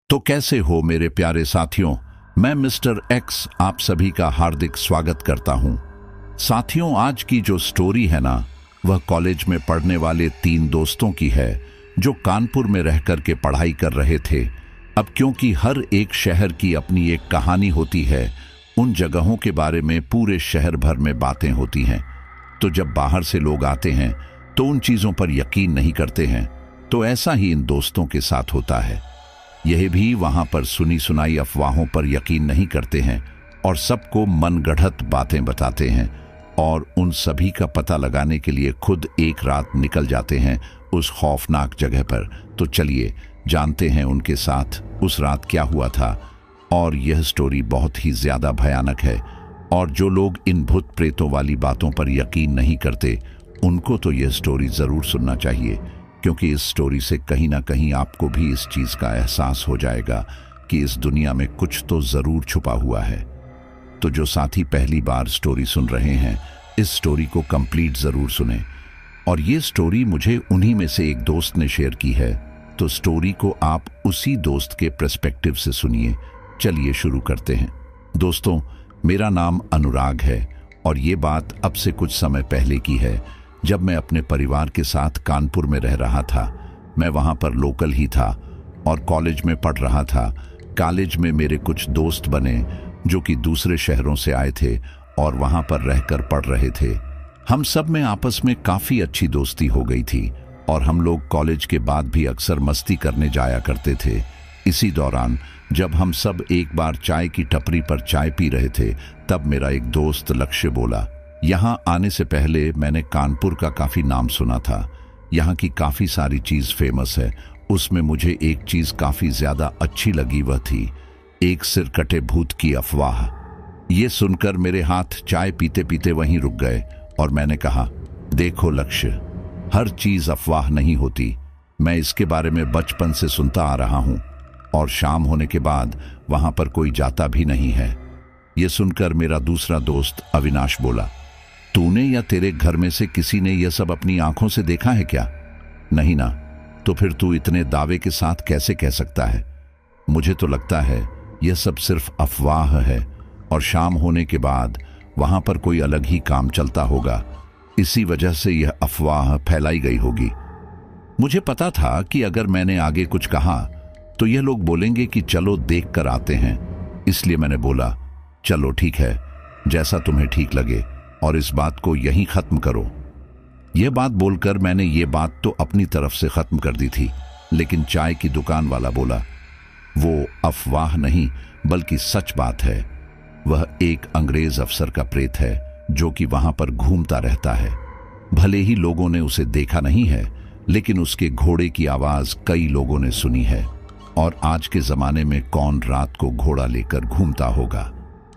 तो कैसे हो मेरे प्यारे साथियों। मैं मिस्टर एक्स आप सभी का हार्दिक स्वागत करता हूं। साथियों, आज की जो स्टोरी है ना, वह कॉलेज में पढ़ने वाले 3 दोस्तों की है जो कानपुर में रहकर के पढ़ाई कर रहे थे। अब क्योंकि हर एक शहर की अपनी एक कहानी होती है, उन जगहों के बारे में पूरे शहर भर में बातें होती हैं। तो जब बाहर से लोग आते हैं तो उन चीजों पर यकीन नहीं करते हैं। तो ऐसा ही इन दोस्तों के साथ होता है। यह भी वहां पर सुनी सुनाई अफवाहों पर यकीन नहीं करते हैं और सबको मनगढ़ंत बातें बताते हैं और उन सभी का पता लगाने के लिए खुद एक रात निकल जाते हैं उस खौफनाक जगह पर। तो चलिए जानते हैं उनके साथ उस रात क्या हुआ था। और यह स्टोरी बहुत ही ज्यादा भयानक है और जो लोग इन भूत प्रेतों वाली बातों पर यकीन नहीं करते उनको तो यह स्टोरी जरूर सुनना चाहिए, क्योंकि इस स्टोरी से कहीं ना कहीं आपको भी इस चीज का एहसास हो जाएगा कि इस दुनिया में कुछ तो जरूर छुपा हुआ है। तो जो साथी पहली बार स्टोरी सुन रहे हैं, इस स्टोरी को कंप्लीट जरूर सुने। और ये स्टोरी मुझे उन्हीं में से एक दोस्त ने शेयर की है, तो स्टोरी को आप उसी दोस्त के पर्सपेक्टिव से सुनिए। चलिए शुरू करते हैं। दोस्तों, मेरा नाम अनुराग है और ये बात अब से कुछ समय पहले की है, जब मैं अपने परिवार के साथ कानपुर में रह रहा था। मैं वहां पर लोकल ही था और कॉलेज में पढ़ रहा था। कॉलेज में मेरे कुछ दोस्त बने जो कि दूसरे शहरों से आए थे और वहां पर रहकर पढ़ रहे थे। हम सब में आपस में काफी अच्छी दोस्ती हो गई थी और हम लोग कॉलेज के बाद भी अक्सर मस्ती करने जाया करते थे। इसी दौरान जब हम सब एक बार चाय की टपरी पर चाय पी रहे थे, तब मेरा एक दोस्त लक्ष्य बोला, यहाँ आने से पहले मैंने कानपुर का काफी नाम सुना था। यहाँ की काफी सारी चीज फेमस है। उसमें मुझे एक चीज काफी ज्यादा अच्छी लगी, वह थी एक सिर कटे भूत की अफवाह। ये सुनकर मेरे हाथ चाय पीते पीते वहीं रुक गए और मैंने कहा, देखो लक्ष्य, हर चीज अफवाह नहीं होती। मैं इसके बारे में बचपन से सुनता आ रहा हूं और शाम होने के बाद वहां पर कोई जाता भी नहीं है। यह सुनकर मेरा दूसरा दोस्त अविनाश बोला, तूने या तेरे घर में से किसी ने यह सब अपनी आंखों से देखा है क्या? नहीं ना। तो फिर तू इतने दावे के साथ कैसे कह सकता है? मुझे तो लगता है यह सब सिर्फ अफवाह है और शाम होने के बाद वहां पर कोई अलग ही काम चलता होगा। इसी वजह से यह अफवाह फैलाई गई होगी। मुझे पता था कि अगर मैंने आगे कुछ कहा तो यह लोग बोलेंगे कि चलो देख कर आते हैं, इसलिए मैंने बोला, चलो ठीक है, जैसा तुम्हें ठीक लगे और इस बात को यहीं खत्म करो। यह बात बोलकर मैंने ये बात तो अपनी तरफ से खत्म कर दी थी, लेकिन चाय की दुकान वाला बोला, वो अफवाह नहीं बल्कि सच बात है। वह एक अंग्रेज अफसर का प्रेत है जो कि वहां पर घूमता रहता है। भले ही लोगों ने उसे देखा नहीं है, लेकिन उसके घोड़े की आवाज कई लोगों ने सुनी है। और आज के जमाने में कौन रात को घोड़ा लेकर घूमता होगा?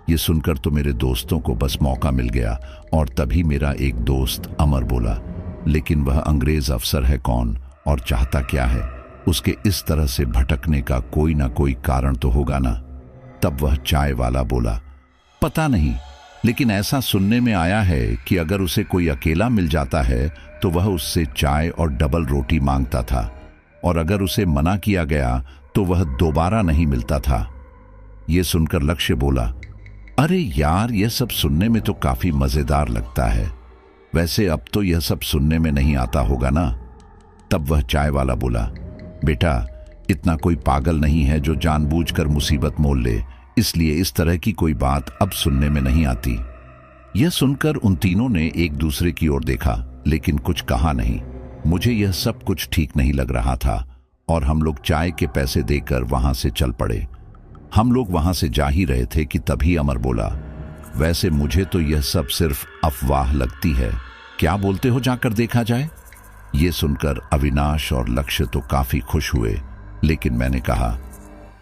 ये सुनकर तो मेरे दोस्तों को बस मौका मिल गया और तभी मेरा एक दोस्त अमर बोला, लेकिन वह अंग्रेज अफसर है कौन और चाहता क्या है? उसके इस तरह से भटकने का कोई ना कोई कारण तो होगा ना। तब वह चाय वाला बोला, पता नहीं, लेकिन ऐसा सुनने में आया है कि अगर उसे कोई अकेला मिल जाता है तो वह उससे चाय और डबल रोटी मांगता था, और अगर उसे मना किया गया तो वह दोबारा नहीं मिलता था। यह सुनकर लक्ष्य बोला, अरे यार, यह सब सुनने में तो काफी मजेदार लगता है। वैसे अब तो यह सब सुनने में नहीं आता होगा ना। तब वह चाय वाला बोला, बेटा, इतना कोई पागल नहीं है जो जानबूझकर मुसीबत मोल ले, इसलिए इस तरह की कोई बात अब सुनने में नहीं आती। यह सुनकर उन तीनों ने एक दूसरे की ओर देखा, लेकिन कुछ कहा नहीं। मुझे यह सब कुछ ठीक नहीं लग रहा था और हम लोग चाय के पैसे देकर वहां से चल पड़े। हम लोग वहां से जा ही रहे थे कि तभी अमर बोला, वैसे मुझे तो यह सब सिर्फ अफवाह लगती है, क्या बोलते हो जाकर देखा जाए? ये सुनकर अविनाश और लक्ष्य तो काफी खुश हुए, लेकिन मैंने कहा,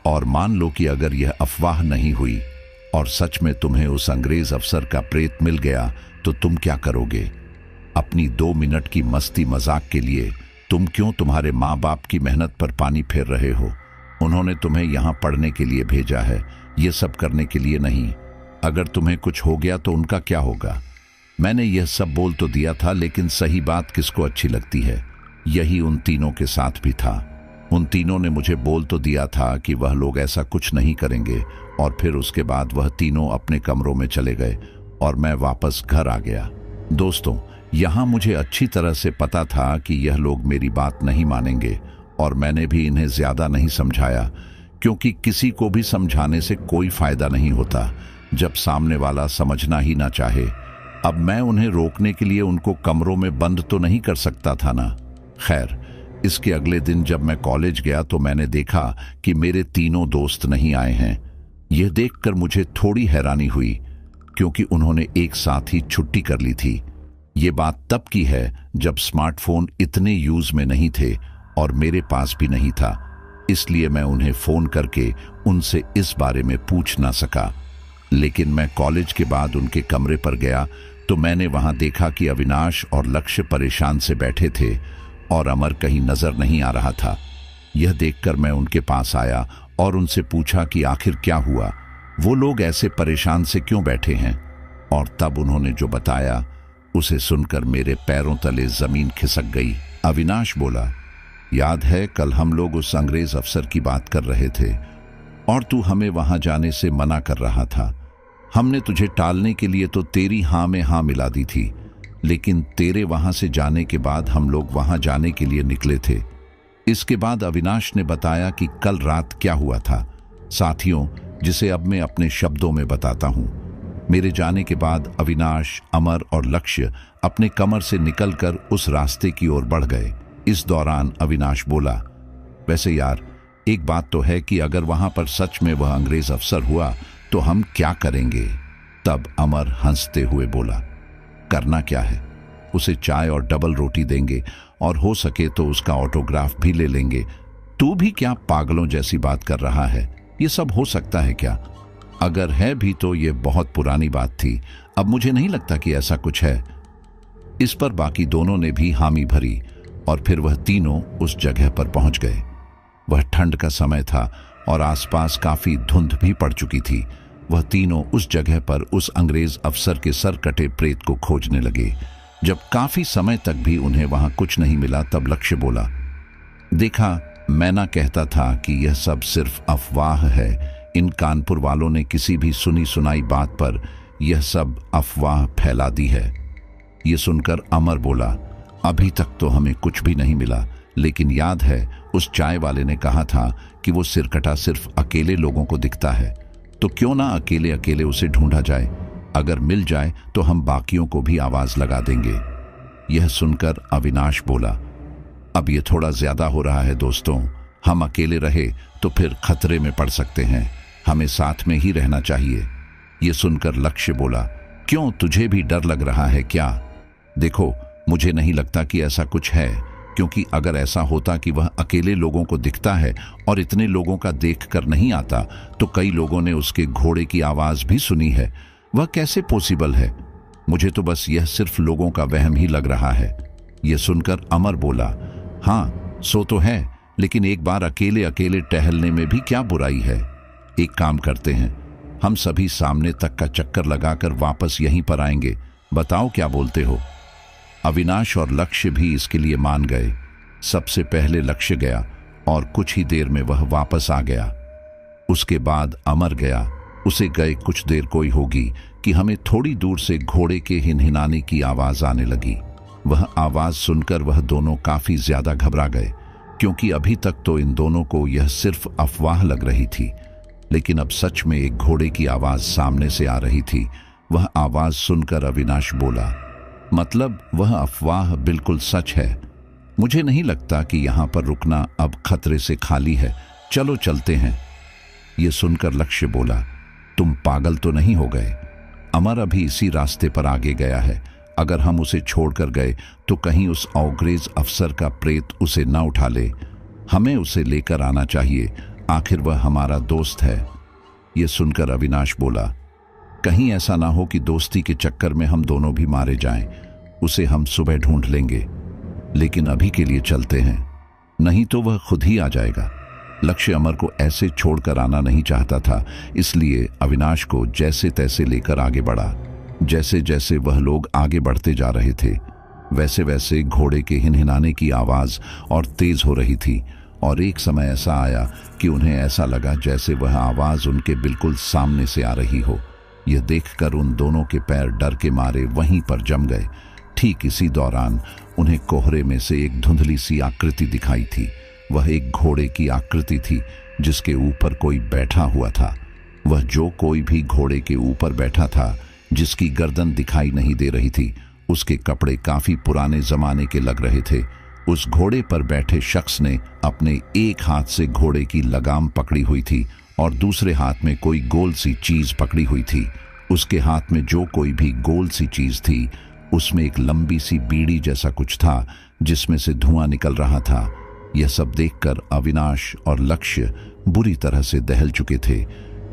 और मान लो कि अगर यह अफवाह नहीं हुई और सच में तुम्हें उस अंग्रेज अफसर का प्रेत मिल गया तो तुम क्या करोगे? अपनी 2 मिनट की मस्ती मजाक के लिए तुम क्यों तुम्हारे माँ बाप की मेहनत पर पानी फेर रहे हो? उन्होंने तुम्हें यहाँ पढ़ने के लिए भेजा है, ये सब करने के लिए नहीं। अगर तुम्हें कुछ हो गया तो उनका क्या होगा? मैंने यह सब बोल तो दिया था, लेकिन सही बात किसको अच्छी लगती है? यही उन तीनों के साथ भी था। उन तीनों ने मुझे बोल तो दिया था कि वह लोग ऐसा कुछ नहीं करेंगे, और फिर उसके बाद वह तीनों अपने कमरों में चले गए और मैं वापस घर आ गया। दोस्तों, यहाँ मुझे अच्छी तरह से पता था कि यह लोग मेरी बात नहीं मानेंगे, और मैंने भी इन्हें ज्यादा नहीं समझाया, क्योंकि किसी को भी समझाने से कोई फायदा नहीं होता जब सामने वाला समझना ही ना चाहे। अब मैं उन्हें रोकने के लिए उनको कमरों में बंद तो नहीं कर सकता था ना। खैर, इसके अगले दिन जब मैं कॉलेज गया तो मैंने देखा कि मेरे तीनों दोस्त नहीं आए हैं। यह देखकर मुझे थोड़ी हैरानी हुई, क्योंकि उन्होंने एक साथ ही छुट्टी कर ली थी। ये बात तब की है जब स्मार्टफोन इतने यूज में नहीं थे और मेरे पास भी नहीं था, इसलिए मैं उन्हें फोन करके उनसे इस बारे में पूछ ना सका। लेकिन मैं कॉलेज के बाद उनके कमरे पर गया तो मैंने वहां देखा कि अविनाश और लक्ष्य परेशान से बैठे थे और अमर कहीं नजर नहीं आ रहा था। यह देखकर मैं उनके पास आया और उनसे पूछा कि आखिर क्या हुआ, वो लोग ऐसे परेशान से क्यों बैठे हैं। और तब उन्होंने जो बताया उसे सुनकर मेरे पैरों तले जमीन खिसक गई। अविनाश बोला, याद है कल हम लोग उस अंग्रेज अफसर की बात कर रहे थे और तू हमें वहां जाने से मना कर रहा था। हमने तुझे टालने के लिए तो तेरी हाँ में हाँ मिला दी थी, लेकिन तेरे वहां से जाने के बाद हम लोग वहां जाने के लिए निकले थे। इसके बाद अविनाश ने बताया कि कल रात क्या हुआ था। साथियों, जिसे अब मैं अपने शब्दों में बताता हूं। मेरे जाने के बाद अविनाश, अमर और लक्ष्य अपने कमर से निकलकर उस रास्ते की ओर बढ़ गए। इस दौरान अविनाश बोला, वैसे यार, एक बात तो है कि अगर वहां पर सच में वह अंग्रेज अफसर हुआ तो हम क्या करेंगे। तब अमर हंसते हुए बोला, करना क्या है, उसे चाय और डबल रोटी देंगे और हो सके तो उसका ऑटोग्राफ भी ले लेंगे। तू भी क्या पागलों जैसी बात कर रहा है, ये सब हो सकता है क्या? अगर है भी तो ये बहुत पुरानी बात थी, अब मुझे नहीं लगता कि ऐसा कुछ है। इस पर बाकी दोनों ने भी हामी भरी और फिर वह तीनों उस जगह पर पहुंच गए। वह ठंड का समय था और आसपास काफी धुंध भी पड़ चुकी थी। वह तीनों उस जगह पर उस अंग्रेज अफसर के सर कटे प्रेत को खोजने लगे। जब काफी समय तक भी उन्हें वहां कुछ नहीं मिला तब लक्ष्य बोला, देखा, मैं ना कहता था कि यह सब सिर्फ अफवाह है। इन कानपुर वालों ने किसी भी सुनी सुनाई बात पर यह सब अफवाह फैला दी है। यह सुनकर अमर बोला, अभी तक तो हमें कुछ भी नहीं मिला, लेकिन याद है उस चाय वाले ने कहा था कि वो सिरकटा सिर्फ अकेले लोगों को दिखता है, तो क्यों ना अकेले अकेले उसे ढूंढा जाए। अगर मिल जाए तो हम बाकियों को भी आवाज लगा देंगे। यह सुनकर अविनाश बोला, अब ये थोड़ा ज्यादा हो रहा है दोस्तों, हम अकेले रहे तो फिर खतरे में पड़ सकते हैं, हमें साथ में ही रहना चाहिए। यह सुनकर लक्ष्य बोला, क्यों, तुझे भी डर लग रहा है क्या? देखो, मुझे नहीं लगता कि ऐसा कुछ है, क्योंकि अगर ऐसा होता कि वह अकेले लोगों को दिखता है और इतने लोगों का देखकर नहीं आता, तो कई लोगों ने उसके घोड़े की आवाज भी सुनी है। वह कैसे पॉसिबल है? मुझे तो बस यह सिर्फ लोगों का वहम ही लग रहा है। यह सुनकर अमर बोला, हाँ, सो तो है, लेकिन एक बार अकेले अकेले टहलने में भी क्या बुराई है। एक काम करते हैं, हम सभी सामने तक का चक्कर लगाकर वापस यहीं पर आएंगे। बताओ क्या बोलते हो? अविनाश और लक्ष्य भी इसके लिए मान गए। सबसे पहले लक्ष्य गया और कुछ ही देर में वह वापस आ गया। उसके बाद अमर गया। उसे गए कुछ देर कोई होगी कि हमें थोड़ी दूर से घोड़े के हिनहिनाने की आवाज आने लगी। वह आवाज सुनकर वह दोनों काफी ज्यादा घबरा गए, क्योंकि अभी तक तो इन दोनों को यह सिर्फ अफवाह लग रही थी, लेकिन अब सच में एक घोड़े की आवाज सामने से आ रही थी। वह आवाज सुनकर अविनाश बोला, मतलब वह अफवाह बिल्कुल सच है। मुझे नहीं लगता कि यहां पर रुकना अब खतरे से खाली है, चलो चलते हैं। यह सुनकर लक्ष्य बोला, तुम पागल तो नहीं हो गए? अमर अभी इसी रास्ते पर आगे गया है, अगर हम उसे छोड़कर गए तो कहीं उस अंग्रेज अफसर का प्रेत उसे न उठा ले। हमें उसे लेकर आना चाहिए, आखिर वह हमारा दोस्त है। यह सुनकर अविनाश बोला, कहीं ऐसा ना हो कि दोस्ती के चक्कर में हम दोनों भी मारे जाएं। उसे हम सुबह ढूंढ लेंगे, लेकिन अभी के लिए चलते हैं, नहीं तो वह खुद ही आ जाएगा। लक्ष्य अमर को ऐसे छोड़कर आना नहीं चाहता था, इसलिए अविनाश को जैसे तैसे लेकर आगे बढ़ा। जैसे जैसे वह लोग आगे बढ़ते जा रहे थे, वैसे वैसे घोड़े के हिनहिनाने की आवाज और तेज हो रही थी और एक समय ऐसा आया कि उन्हें ऐसा लगा जैसे वह आवाज उनके बिल्कुल सामने से आ रही हो। यह देखकर उन दोनों के पैर डर के मारे वहीं पर जम गए। ठीक इसी दौरान उन्हें कोहरे में से एक धुंधली सी आकृति दिखाई थी। वह एक घोड़े की आकृति थी जिसके ऊपर कोई बैठा हुआ था। वह जो कोई भी घोड़े के ऊपर बैठा था, जिसकी गर्दन दिखाई नहीं दे रही थी, उसके कपड़े काफी पुराने जमाने के लग रहे थे। उस घोड़े पर बैठे शख्स ने अपने एक हाथ से घोड़े की लगाम पकड़ी हुई थी और दूसरे हाथ में कोई गोल सी चीज पकड़ी हुई थी। उसके हाथ में जो कोई भी गोल सी चीज थी, उसमें एक लंबी सी बीड़ी जैसा कुछ था जिसमें से धुआं निकल रहा था। यह सब देखकर अविनाश और लक्ष्य बुरी तरह से दहल चुके थे,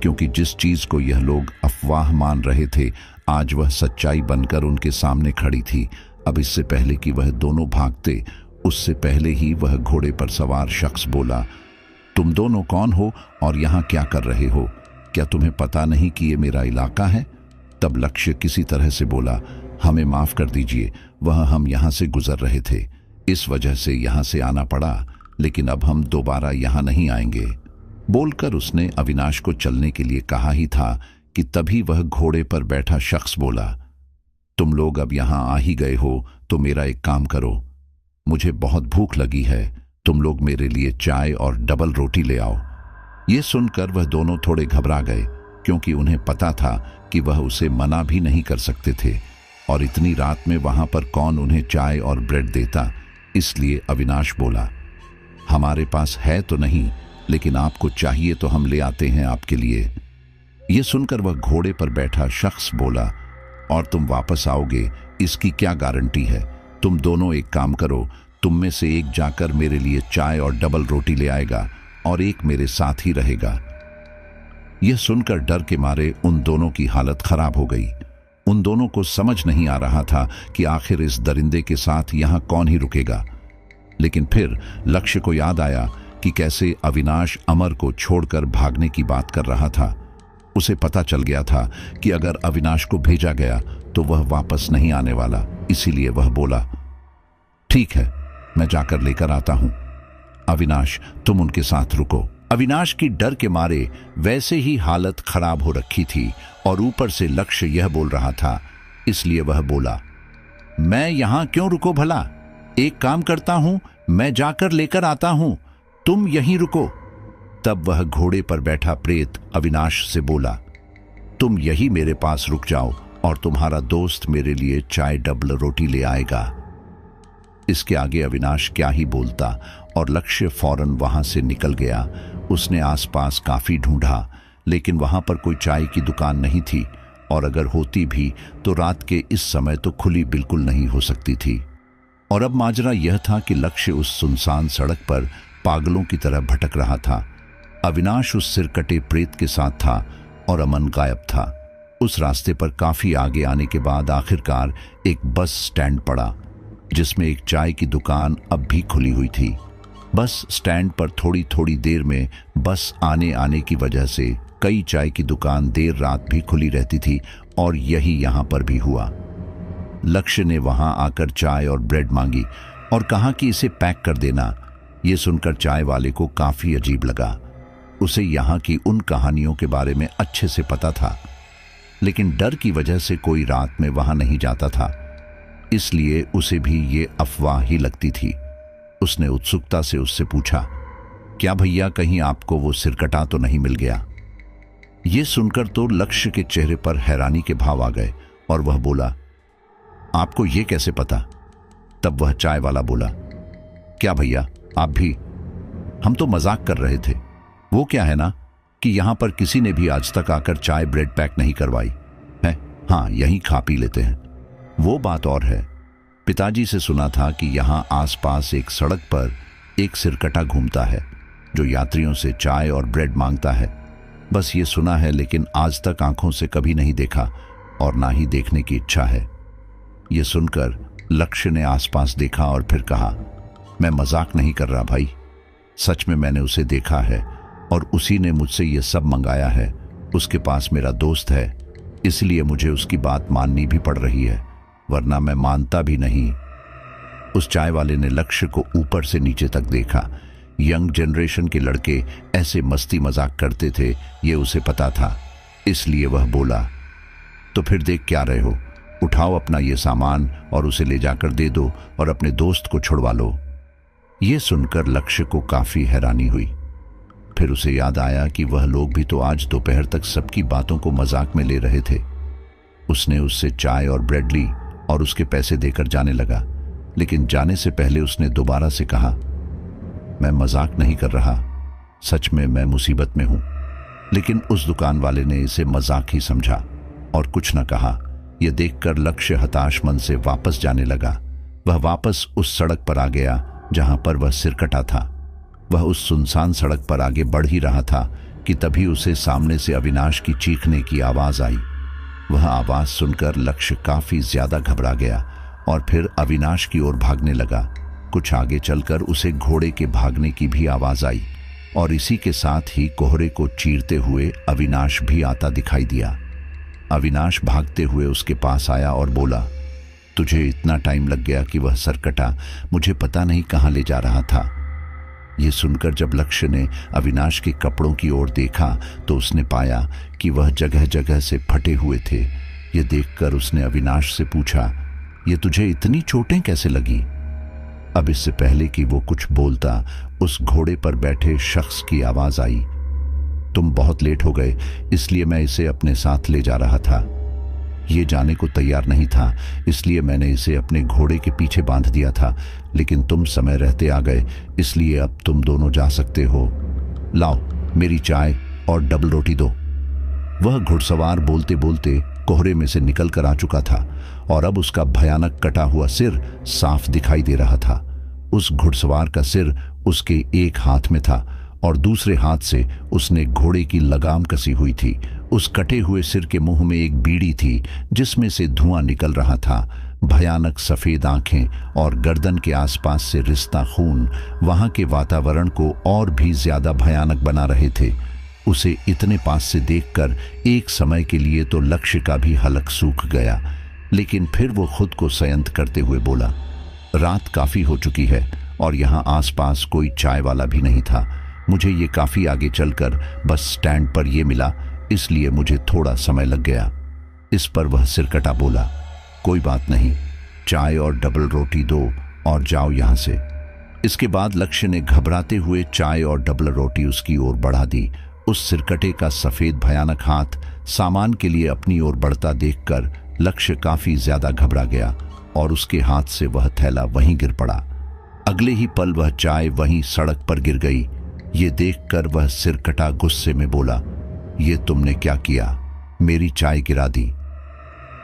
क्योंकि जिस चीज को यह लोग अफवाह मान रहे थे, आज वह सच्चाई बनकर उनके सामने खड़ी थी। अब इससे पहले कि वह दोनों भागते, उससे पहले ही वह घोड़े पर सवार शख्स बोला, तुम दोनों कौन हो और यहाँ क्या कर रहे हो? क्या तुम्हें पता नहीं कि ये मेरा इलाका है? तब लक्ष्य किसी तरह से बोला, हमें माफ कर दीजिए, वह हम यहाँ से गुजर रहे थे, इस वजह से यहाँ से आना पड़ा, लेकिन अब हम दोबारा यहाँ नहीं आएंगे। बोलकर उसने अविनाश को चलने के लिए कहा ही था कि तभी वह घोड़े पर बैठा शख्स बोला, तुम लोग अब यहाँ आ ही गए हो तो मेरा एक काम करो, मुझे बहुत भूख लगी है, तुम लोग मेरे लिए चाय और डबल रोटी ले आओ। ये सुनकर वह दोनों थोड़े घबरा गए, क्योंकि उन्हें पता था कि वह उसे मना भी नहीं कर सकते थे, और इतनी रात में वहां पर कौन उन्हें चाय और ब्रेड देता। इसलिए अविनाश बोला, हमारे पास है तो नहीं, लेकिन आपको चाहिए तो हम ले आते हैं आपके लिए। यह सुनकर वह घोड़े पर बैठा शख्स बोला, और तुम वापस आओगे इसकी क्या गारंटी है? तुम दोनों एक काम करो, तुम में से एक जाकर मेरे लिए चाय और डबल रोटी ले आएगा और एक मेरे साथ ही रहेगा। यह सुनकर डर के मारे उन दोनों की हालत खराब हो गई। उन दोनों को समझ नहीं आ रहा था कि आखिर इस दरिंदे के साथ यहां कौन ही रुकेगा। लेकिन फिर लक्ष्य को याद आया कि कैसे अविनाश अमर को छोड़कर भागने की बात कर रहा था। उसे पता चल गया था कि अगर अविनाश को भेजा गया तो वह वापस नहीं आने वाला। इसीलिए वह बोला, ठीक है, मैं जाकर लेकर आता हूं। अविनाश, तुम उनके साथ रुको। अविनाश की डर के मारे वैसे ही हालत खराब हो रखी थी और ऊपर से लक्ष्य यह बोल रहा था, इसलिए वह बोला, मैं यहां क्यों रुको भला? एक काम करता हूं, मैं जाकर लेकर आता हूं, तुम यहीं रुको। तब वह घोड़े पर बैठा प्रेत अविनाश से बोला, तुम यही मेरे पास रुक जाओ और तुम्हारा दोस्त मेरे लिए चाय डबल रोटी ले आएगा। इसके आगे अविनाश क्या ही बोलता और लक्ष्य फौरन वहां से निकल गया। उसने आसपास काफी ढूंढा, लेकिन वहां पर कोई चाय की दुकान नहीं थी, और अगर होती भी तो रात के इस समय तो खुली बिल्कुल नहीं हो सकती थी। और अब माजरा यह था कि लक्ष्य उस सुनसान सड़क पर पागलों की तरह भटक रहा था। अविनाश उस सिरकटे प्रेत के साथ था और अमन गायब था। उस रास्ते पर काफी आगे आने के बाद आखिरकार एक बस स्टैंड पड़ा, जिसमें एक चाय की दुकान अब भी खुली हुई थी। बस स्टैंड पर थोड़ी थोड़ी देर में बस आने की वजह से कई चाय की दुकान देर रात भी खुली रहती थी, और यही यहां पर भी हुआ। लक्ष्य ने वहां आकर चाय और ब्रेड मांगी और कहा कि इसे पैक कर देना। यह सुनकर चाय वाले को काफी अजीब लगा। उसे यहाँ की उन कहानियों के बारे में अच्छे से पता था, लेकिन डर की वजह से कोई रात में वहां नहीं जाता था, इसलिए उसे भी ये अफवाह ही लगती थी। उसने उत्सुकता से उससे पूछा, क्या भैया कहीं आपको वो सिरकटा तो नहीं मिल गया? ये सुनकर तो लक्ष्य के चेहरे पर हैरानी के भाव आ गए और वह बोला, आपको ये कैसे पता? तब वह चाय वाला बोला, क्या भैया आप भी? हम तो मजाक कर रहे थे। वो क्या है ना कि यहां पर किसी ने भी आज तक आकर चाय ब्रेड पैक नहीं करवाई है। हाँ, यहीं खा पी लेते हैं। वो बात और है, पिताजी से सुना था कि यहां आसपास एक सड़क पर एक सिरकटा घूमता है जो यात्रियों से चाय और ब्रेड मांगता है। बस ये सुना है, लेकिन आज तक आंखों से कभी नहीं देखा और ना ही देखने की इच्छा है। ये सुनकर लक्ष्य ने आसपास देखा और फिर कहा, मैं मजाक नहीं कर रहा भाई, सच में मैंने उसे देखा है और उसी ने मुझसे ये सब मंगाया है। उसके पास मेरा दोस्त है, इसलिए मुझे उसकी बात माननी भी पड़ रही है, वरना मैं मानता भी नहीं। उस चाय वाले ने लक्ष्य को ऊपर से नीचे तक देखा। यंग जनरेशन के लड़के ऐसे मस्ती मजाक करते थे, ये उसे पता था। इसलिए वह बोला, तो फिर देख क्या रहे हो, उठाओ अपना ये सामान और उसे ले जाकर दे दो और अपने दोस्त को छुड़वा लो। ये सुनकर लक्ष्य को काफी हैरानी हुई। फिर उसे याद आया कि वह लोग भी तो आज दोपहर तक सबकी बातों को मजाक में ले रहे थे। उसने उससे चाय और ब्रेड ली और उसके पैसे देकर जाने लगा, लेकिन जाने से पहले उसने दोबारा से कहा, मैं मजाक नहीं कर रहा, सच में मैं मुसीबत में हूं। लेकिन उस दुकान वाले ने इसे मजाक ही समझा और कुछ न कहा। यह देखकर लक्ष्य हताश मन से वापस जाने लगा। वह वापस उस सड़क पर आ गया जहां पर वह सिरकटा था। वह उस सुनसान सड़क पर आगे बढ़ ही रहा था कि तभी उसे सामने से अविनाश की चीखने की आवाज आई। वह आवाज सुनकर लक्ष्य काफी ज्यादा घबरा गया और फिर अविनाश की ओर भागने लगा। कुछ आगे चलकर उसे घोड़े के भागने की भी आवाज आई और इसी के साथ ही कोहरे को चीरते हुए अविनाश भी आता दिखाई दिया। अविनाश भागते हुए उसके पास आया और बोला, तुझे इतना टाइम लग गया कि वह सरकटा मुझे पता नहीं कहां ले जा रहा था। यह सुनकर जब लक्ष्य ने अविनाश के कपड़ों की ओर देखा तो उसने पाया कि वह जगह जगह से फटे हुए थे। यह देखकर उसने अविनाश से पूछा, ये तुझे इतनी चोटें कैसे लगी? अब इससे पहले कि वो कुछ बोलता, उस घोड़े पर बैठे शख्स की आवाज आई, तुम बहुत लेट हो गए, इसलिए मैं इसे अपने साथ ले जा रहा था। ये जाने को तैयार नहीं था, इसलिए मैंने इसे अपने घोड़े के पीछे बांध दिया था, लेकिन तुम समय रहते आ गए, इसलिए अब तुम दोनों जा सकते हो। लाओ मेरी चाय और डबल रोटी दो। वह घुड़सवार बोलते बोलते कोहरे में से निकल कर आ चुका था और अब उसका भयानक कटा हुआ सिर साफ दिखाई दे रहा था। उस घुड़सवार का सिर उसके एक हाथ में था और दूसरे हाथ से उसने घोड़े की लगाम कसी हुई थी। उस कटे हुए सिर के मुंह में एक बीड़ी थी जिसमें से धुआं निकल रहा था। भयानक सफेद आंखें और गर्दन के आसपास से रिश्ता खून वहां के वातावरण को और भी ज्यादा भयानक बना रहे थे। उसे इतने पास से देखकर एक समय के लिए तो लक्ष्य का भी हलक सूख गया, लेकिन फिर वो खुद को संयत करते हुए बोला, रात काफी हो चुकी है और यहाँ आसपास कोई चाय वाला भी नहीं था। मुझे ये काफी आगे चलकर बस स्टैंड पर ये मिला, इसलिए मुझे थोड़ा समय लग गया। इस पर वह सिरकटा बोला, कोई बात नहीं, चाय और डबल रोटी दो और जाओ यहाँ से। इसके बाद लक्ष्य ने घबराते हुए चाय और डबल रोटी उसकी ओर बढ़ा दी। उस सिरकटे का सफेद भयानक हाथ सामान के लिए अपनी ओर बढ़ता देखकर लक्ष्य काफी ज्यादा घबरा गया और उसके हाथ से वह थैला वहीं गिर पड़ा। अगले ही पल वह चाय वहीं सड़क पर गिर गई। ये देखकर वह सिरकटा गुस्से में बोला, ये तुमने क्या किया? मेरी चाय गिरा दी।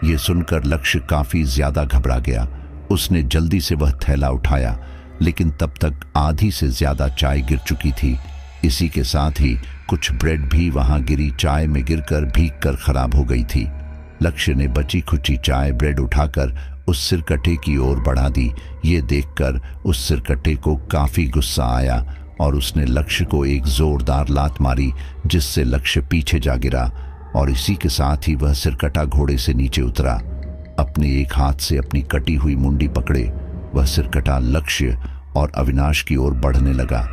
ये सुनकर लक्ष्य काफी ज्यादा घबरा गया। उसने जल्दी से वह थैला उठाया, लेकिन तब तक आधी से ज्यादा चाय गिर चुकी थी। इसी के साथ ही कुछ ब्रेड भी वहां गिरी चाय में गिरकर भीगकर खराब हो गई थी। लक्ष्य ने बची खुची चाय ब्रेड उठाकर उस सिरकटे की ओर बढ़ा दी। ये देखकर उस सिरकटे को काफी गुस्सा आया और उसने लक्ष्य को एक जोरदार लात मारी, जिससे लक्ष्य पीछे जा गिरा और इसी के साथ ही वह सिरकटा घोड़े से नीचे उतरा। अपने एक हाथ से अपनी कटी हुई मुंडी पकड़े वह सिरकटा लक्ष्य और अविनाश की ओर बढ़ने लगा।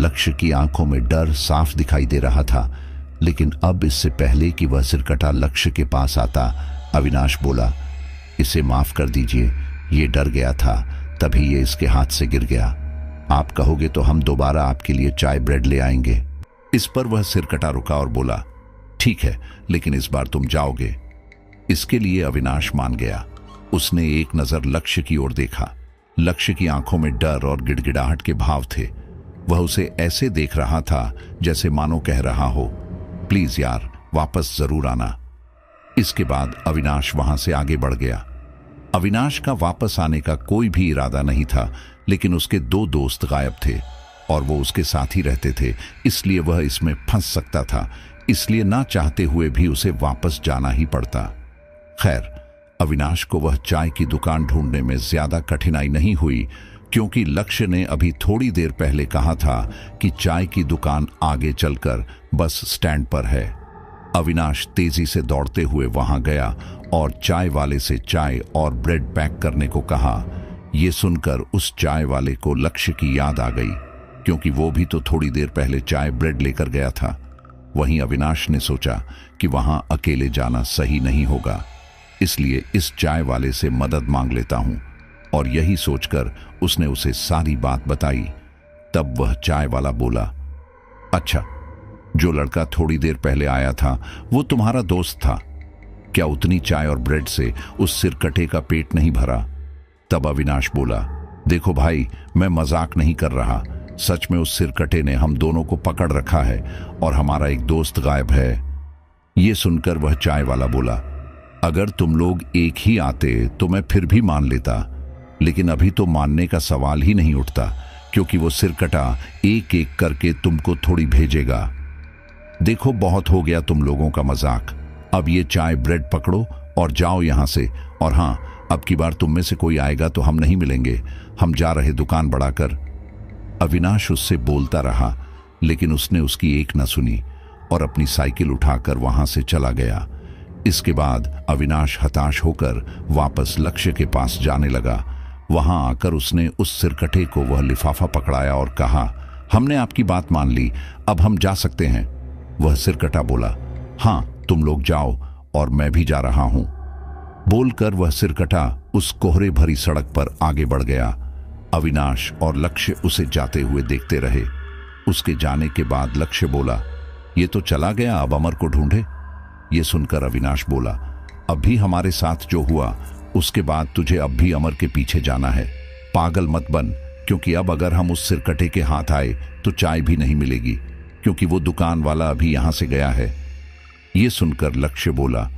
लक्ष्य की आंखों में डर साफ दिखाई दे रहा था, लेकिन अब इससे पहले कि वह सिरकटा लक्ष्य के पास आता, अविनाश बोला, इसे माफ कर दीजिए, ये डर गया था, तभी ये इसके हाथ से गिर गया। आप कहोगे तो हम दोबारा आपके लिए चाय ब्रेड ले आएंगे। इस पर वह सिरकटा रुका और बोला, ठीक है, लेकिन इस बार तुम जाओगे। इसके लिए अविनाश मान गया। उसने एक नजर लक्ष्य की ओर देखा। लक्ष्य की आंखों में डर और गिड़गिड़ाहट के भाव थे। वह उसे ऐसे देख रहा था जैसे मानो कह रहा हो, प्लीज यार, वापस जरूर आना। इसके बाद अविनाश वहां से आगे बढ़ गया। अविनाश का वापस आने का कोई भी इरादा नहीं था, लेकिन उसके दो दोस्त गायब थे और वो उसके साथ ही रहते थे, इसलिए वह इसमें फंस सकता था। इसलिए ना चाहते हुए भी उसे वापस जाना ही पड़ता। खैर, अविनाश को वह चाय की दुकान ढूंढने में ज्यादा कठिनाई नहीं हुई, क्योंकि लक्ष्य ने अभी थोड़ी देर पहले कहा था कि चाय की दुकान आगे चलकर बस स्टैंड पर है। अविनाश तेजी से दौड़ते हुए वहां गया और चाय वाले से चाय और ब्रेड पैक करने को कहा। यह सुनकर उस चाय वाले को लक्ष्य की याद आ गई। क्योंकि वो भी तो थोड़ी देर पहले चाय ब्रेड लेकर गया था। वहीं अविनाश ने सोचा कि वहां अकेले जाना सही नहीं होगा, इसलिए इस चाय वाले से मदद मांग लेता हूं। और यही सोचकर उसने उसे सारी बात बताई। तब वह चाय वाला बोला, अच्छा, जो लड़का थोड़ी देर पहले आया था वो तुम्हारा दोस्त था क्या? उतनी चाय और ब्रेड से उस सिरकटे का पेट नहीं भरा? तब अविनाश बोला, देखो भाई, मैं मजाक नहीं कर रहा, सच में उस सिरकटे ने हम दोनों को पकड़ रखा है और हमारा एक दोस्त गायब है। ये सुनकर वह चाय वाला बोला, अगर तुम लोग एक ही आते तो मैं फिर भी मान लेता, लेकिन अभी तो मानने का सवाल ही नहीं उठता, क्योंकि वो सिरकटा एक एक करके तुमको थोड़ी भेजेगा। देखो, बहुत हो गया तुम लोगों का मजाक, अब ये चाय ब्रेड पकड़ो और जाओ यहां से। और हां, अब की बार तुम में से कोई आएगा तो हम नहीं मिलेंगे, हम जा रहे दुकान बढ़ाकर। अविनाश उससे बोलता रहा, लेकिन उसने उसकी एक न सुनी और अपनी साइकिल उठाकर वहां से चला गया। इसके बाद अविनाश हताश होकर वापस लक्ष्य के पास जाने लगा। वहां आकर उसने उस सिरकटे को वह लिफाफा पकड़ाया और कहा, हमने आपकी बात मान ली, अब हम जा सकते हैं। वह सिरकटा बोला, हां, तुम लोग जाओ और मैं भी जा रहा हूं। बोलकर वह सिरकटा उस कोहरे भरी सड़क पर आगे बढ़ गया। अविनाश और लक्ष्य उसे जाते हुए देखते रहे। उसके जाने के बाद लक्ष्य बोला, ये तो चला गया, अब अमर को ढूंढे। ये सुनकर अविनाश बोला, अब भी हमारे साथ जो हुआ उसके बाद तुझे अब भी अमर के पीछे जाना है। पागल मत बन, क्योंकि अब अगर हम उस सिरकटे के हाथ आए तो चाय भी नहीं मिलेगी, क्योंकि वो दुकान वाला अभी यहां से गया है। ये सुनकर लक्ष्य बोला,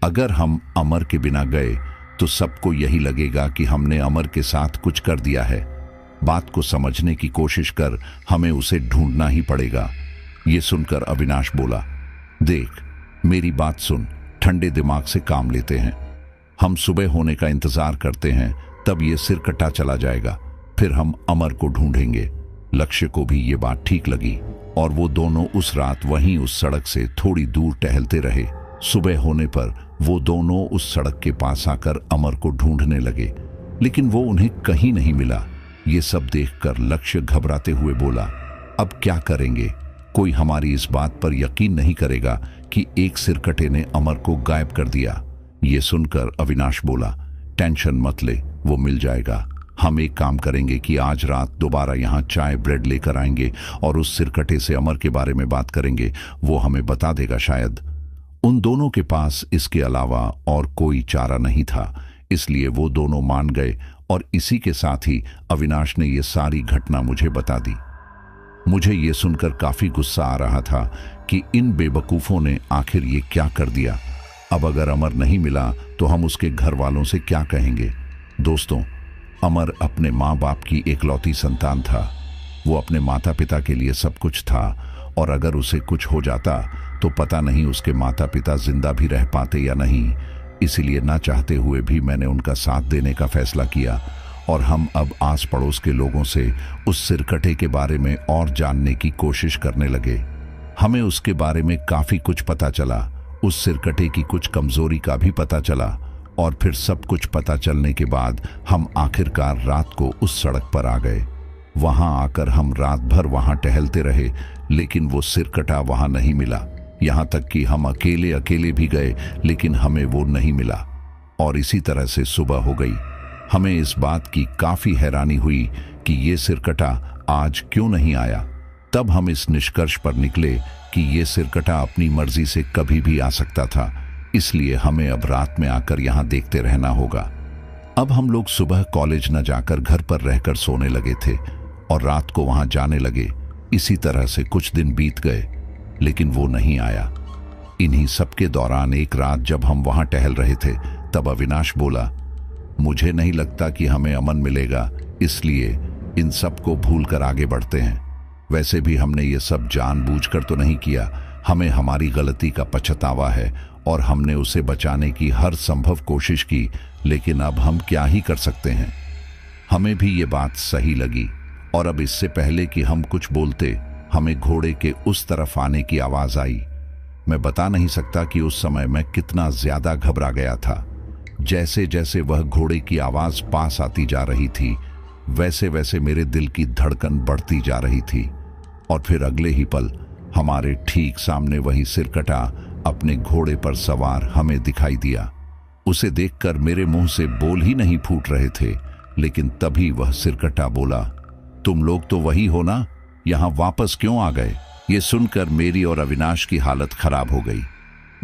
अगर हम अमर के बिना गए तो सबको यही लगेगा कि हमने अमर के साथ कुछ कर दिया है। बात को समझने की कोशिश कर, हमें उसे ढूंढना ही पड़ेगा। ये सुनकर अविनाश बोला, देख, मेरी बात सुन, ठंडे दिमाग से काम लेते हैं। हम सुबह होने का इंतजार करते हैं, तब ये सिरकटा चला जाएगा, फिर हम अमर को ढूंढेंगे। लक्ष्य को भी ये बात ठीक लगी और वो दोनों उस रात वहीं उस सड़क से थोड़ी दूर टहलते रहे। सुबह होने पर वो दोनों उस सड़क के पास आकर अमर को ढूंढने लगे, लेकिन वो उन्हें कहीं नहीं मिला। ये सब देखकर लक्ष्य घबराते हुए बोला, अब क्या करेंगे? कोई हमारी इस बात पर यकीन नहीं करेगा कि एक सिरकटे ने अमर को गायब कर दिया। ये सुनकर अविनाश बोला, टेंशन मत ले, वो मिल जाएगा। हम एक काम करेंगे कि आज रात दोबारा यहाँ चाय ब्रेड लेकर आएंगे और उस सिरकटे से अमर के बारे में बात करेंगे, वो हमें बता देगा शायद। उन दोनों के पास इसके अलावा और कोई चारा नहीं था, इसलिए वो दोनों मान गए और इसी के साथ ही अविनाश ने ये सारी घटना मुझे बता दी। मुझे ये सुनकर काफी गुस्सा आ रहा था कि इन बेवकूफों ने आखिर ये क्या कर दिया। अब अगर अमर नहीं मिला तो हम उसके घर वालों से क्या कहेंगे? दोस्तों, अमर अपने माँ बाप की एकलौती संतान था। वो अपने माता पिता के लिए सब कुछ था और अगर उसे कुछ हो जाता तो पता नहीं उसके माता पिता जिंदा भी रह पाते या नहीं। इसीलिए ना चाहते हुए भी मैंने उनका साथ देने का फैसला किया और हम अब आस पड़ोस के लोगों से उस सिरकटे के बारे में और जानने की कोशिश करने लगे। हमें उसके बारे में काफी कुछ पता चला, उस सिरकटे की कुछ कमजोरी का भी पता चला और फिर सब कुछ पता चलने के बाद हम आखिरकार रात को उस सड़क पर आ गए। वहां आकर हम रात भर वहां टहलते रहे, लेकिन वो सिरकटा वहां नहीं मिला। यहां तक कि हम अकेले अकेले भी गए, लेकिन हमें वो नहीं मिला और इसी तरह से सुबह हो गई। हमें इस बात की काफी हैरानी हुई कि ये सिरकटा आज क्यों नहीं आया। तब हम इस निष्कर्ष पर निकले कि ये सिरकटा अपनी मर्जी से कभी भी आ सकता था, इसलिए हमें अब रात में आकर यहां देखते रहना होगा। अब हम लोग सुबह कॉलेज न जाकर घर पर रहकर सोने लगे थे और रात को वहां जाने लगे। इसी तरह से कुछ दिन बीत गए, लेकिन वो नहीं आया। इन्हीं सबके दौरान एक रात जब हम वहां टहल रहे थे, तब अविनाश बोला, मुझे नहीं लगता कि हमें अमन मिलेगा, इसलिए इन सबको भूलकर आगे बढ़ते हैं। वैसे भी हमने ये सब जानबूझकर तो नहीं किया, हमें हमारी गलती का पछतावा है और हमने उसे बचाने की हर संभव कोशिश की, लेकिन अब हम क्या ही कर सकते हैं। हमें भी ये बात सही लगी और अब इससे पहले कि हम कुछ बोलते, हमें घोड़े के उस तरफ आने की आवाज आई। मैं बता नहीं सकता कि उस समय मैं कितना ज्यादा घबरा गया था। जैसे जैसे वह घोड़े की आवाज पास आती जा रही थी, वैसे वैसे मेरे दिल की धड़कन बढ़ती जा रही थी। और फिर अगले ही पल हमारे ठीक सामने वही सिरकटा अपने घोड़े पर सवार हमें दिखाई दिया। उसे देखकर मेरे मुंह से बोल ही नहीं फूट रहे थे, लेकिन तभी वह सिरकटा बोला, तुम लोग तो वही हो ना, यहां वापस क्यों आ गए? ये सुनकर मेरी और अविनाश की हालत खराब हो गई।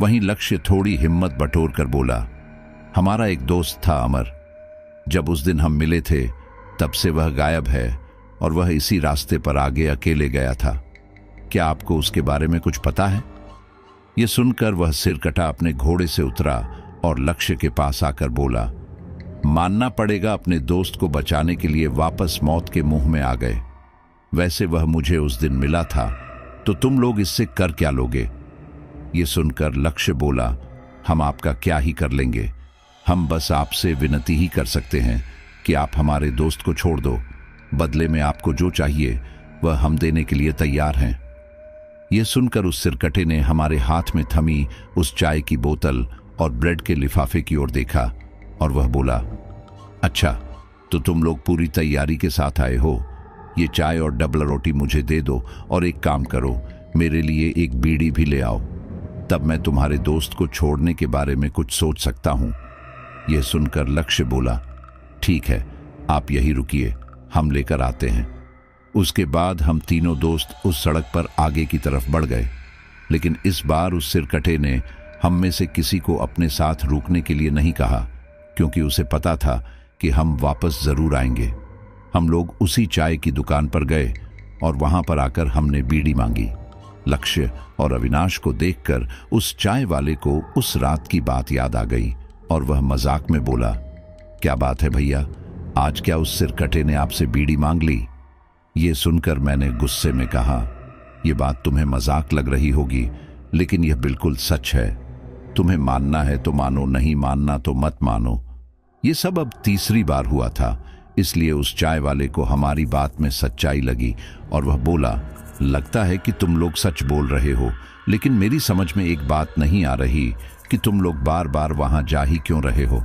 वहीं लक्ष्य थोड़ी हिम्मत बटोर कर बोला, हमारा एक दोस्त था अमर, जब उस दिन हम मिले थे तब से वह गायब है और वह इसी रास्ते पर आगे अकेले गया था। क्या आपको उसके बारे में कुछ पता है? यह सुनकर वह सिरकटा अपने घोड़े से उतरा और लक्ष्य के पास आकर बोला, मानना पड़ेगा अपने दोस्त को बचाने के लिए वापस मौत के मुंह में आ गए। वैसे वह मुझे उस दिन मिला था, तो तुम लोग इससे कर क्या लोगे? ये सुनकर लक्ष्य बोला, हम आपका क्या ही कर लेंगे, हम बस आपसे विनती ही कर सकते हैं कि आप हमारे दोस्त को छोड़ दो। बदले में आपको जो चाहिए वह हम देने के लिए तैयार हैं। यह सुनकर उस सिरकटे ने हमारे हाथ में थमी उस चाय की बोतल और ब्रेड के लिफाफे की ओर देखा और वह बोला, अच्छा तो तुम लोग पूरी तैयारी के साथ आए हो। ये चाय और डबल रोटी मुझे दे दो और एक काम करो, मेरे लिए एक बीड़ी भी ले आओ, तब मैं तुम्हारे दोस्त को छोड़ने के बारे में कुछ सोच सकता हूं। यह सुनकर लक्ष्य बोला, ठीक है, आप यहीं रुकिए, हम लेकर आते हैं। उसके बाद हम तीनों दोस्त उस सड़क पर आगे की तरफ बढ़ गए, लेकिन इस बार उस सिरकटे ने हम में से किसी को अपने साथ रुकने के लिए नहीं कहा, क्योंकि उसे पता था कि हम वापस जरूर आएंगे। हम लोग उसी चाय की दुकान पर गए और वहां पर आकर हमने बीड़ी मांगी। लक्ष्य और अविनाश को देखकर उस चाय वाले को उस रात की बात याद आ गई और वह मजाक में बोला, क्या बात है भैया, आज क्या उस सिरकटे ने आपसे बीड़ी मांग ली? ये सुनकर मैंने गुस्से में कहा, यह बात तुम्हें मजाक लग रही होगी, लेकिन यह बिल्कुल सच है। तुम्हें मानना है तो मानो, नहीं मानना तो मत मानो। ये सब अब तीसरी बार हुआ था, इसलिए उस चाय वाले को हमारी बात में सच्चाई लगी और वह बोला, लगता है कि तुम लोग सच बोल रहे हो, लेकिन मेरी समझ में एक बात नहीं आ रही कि तुम लोग बार बार वहां जा ही क्यों रहे हो।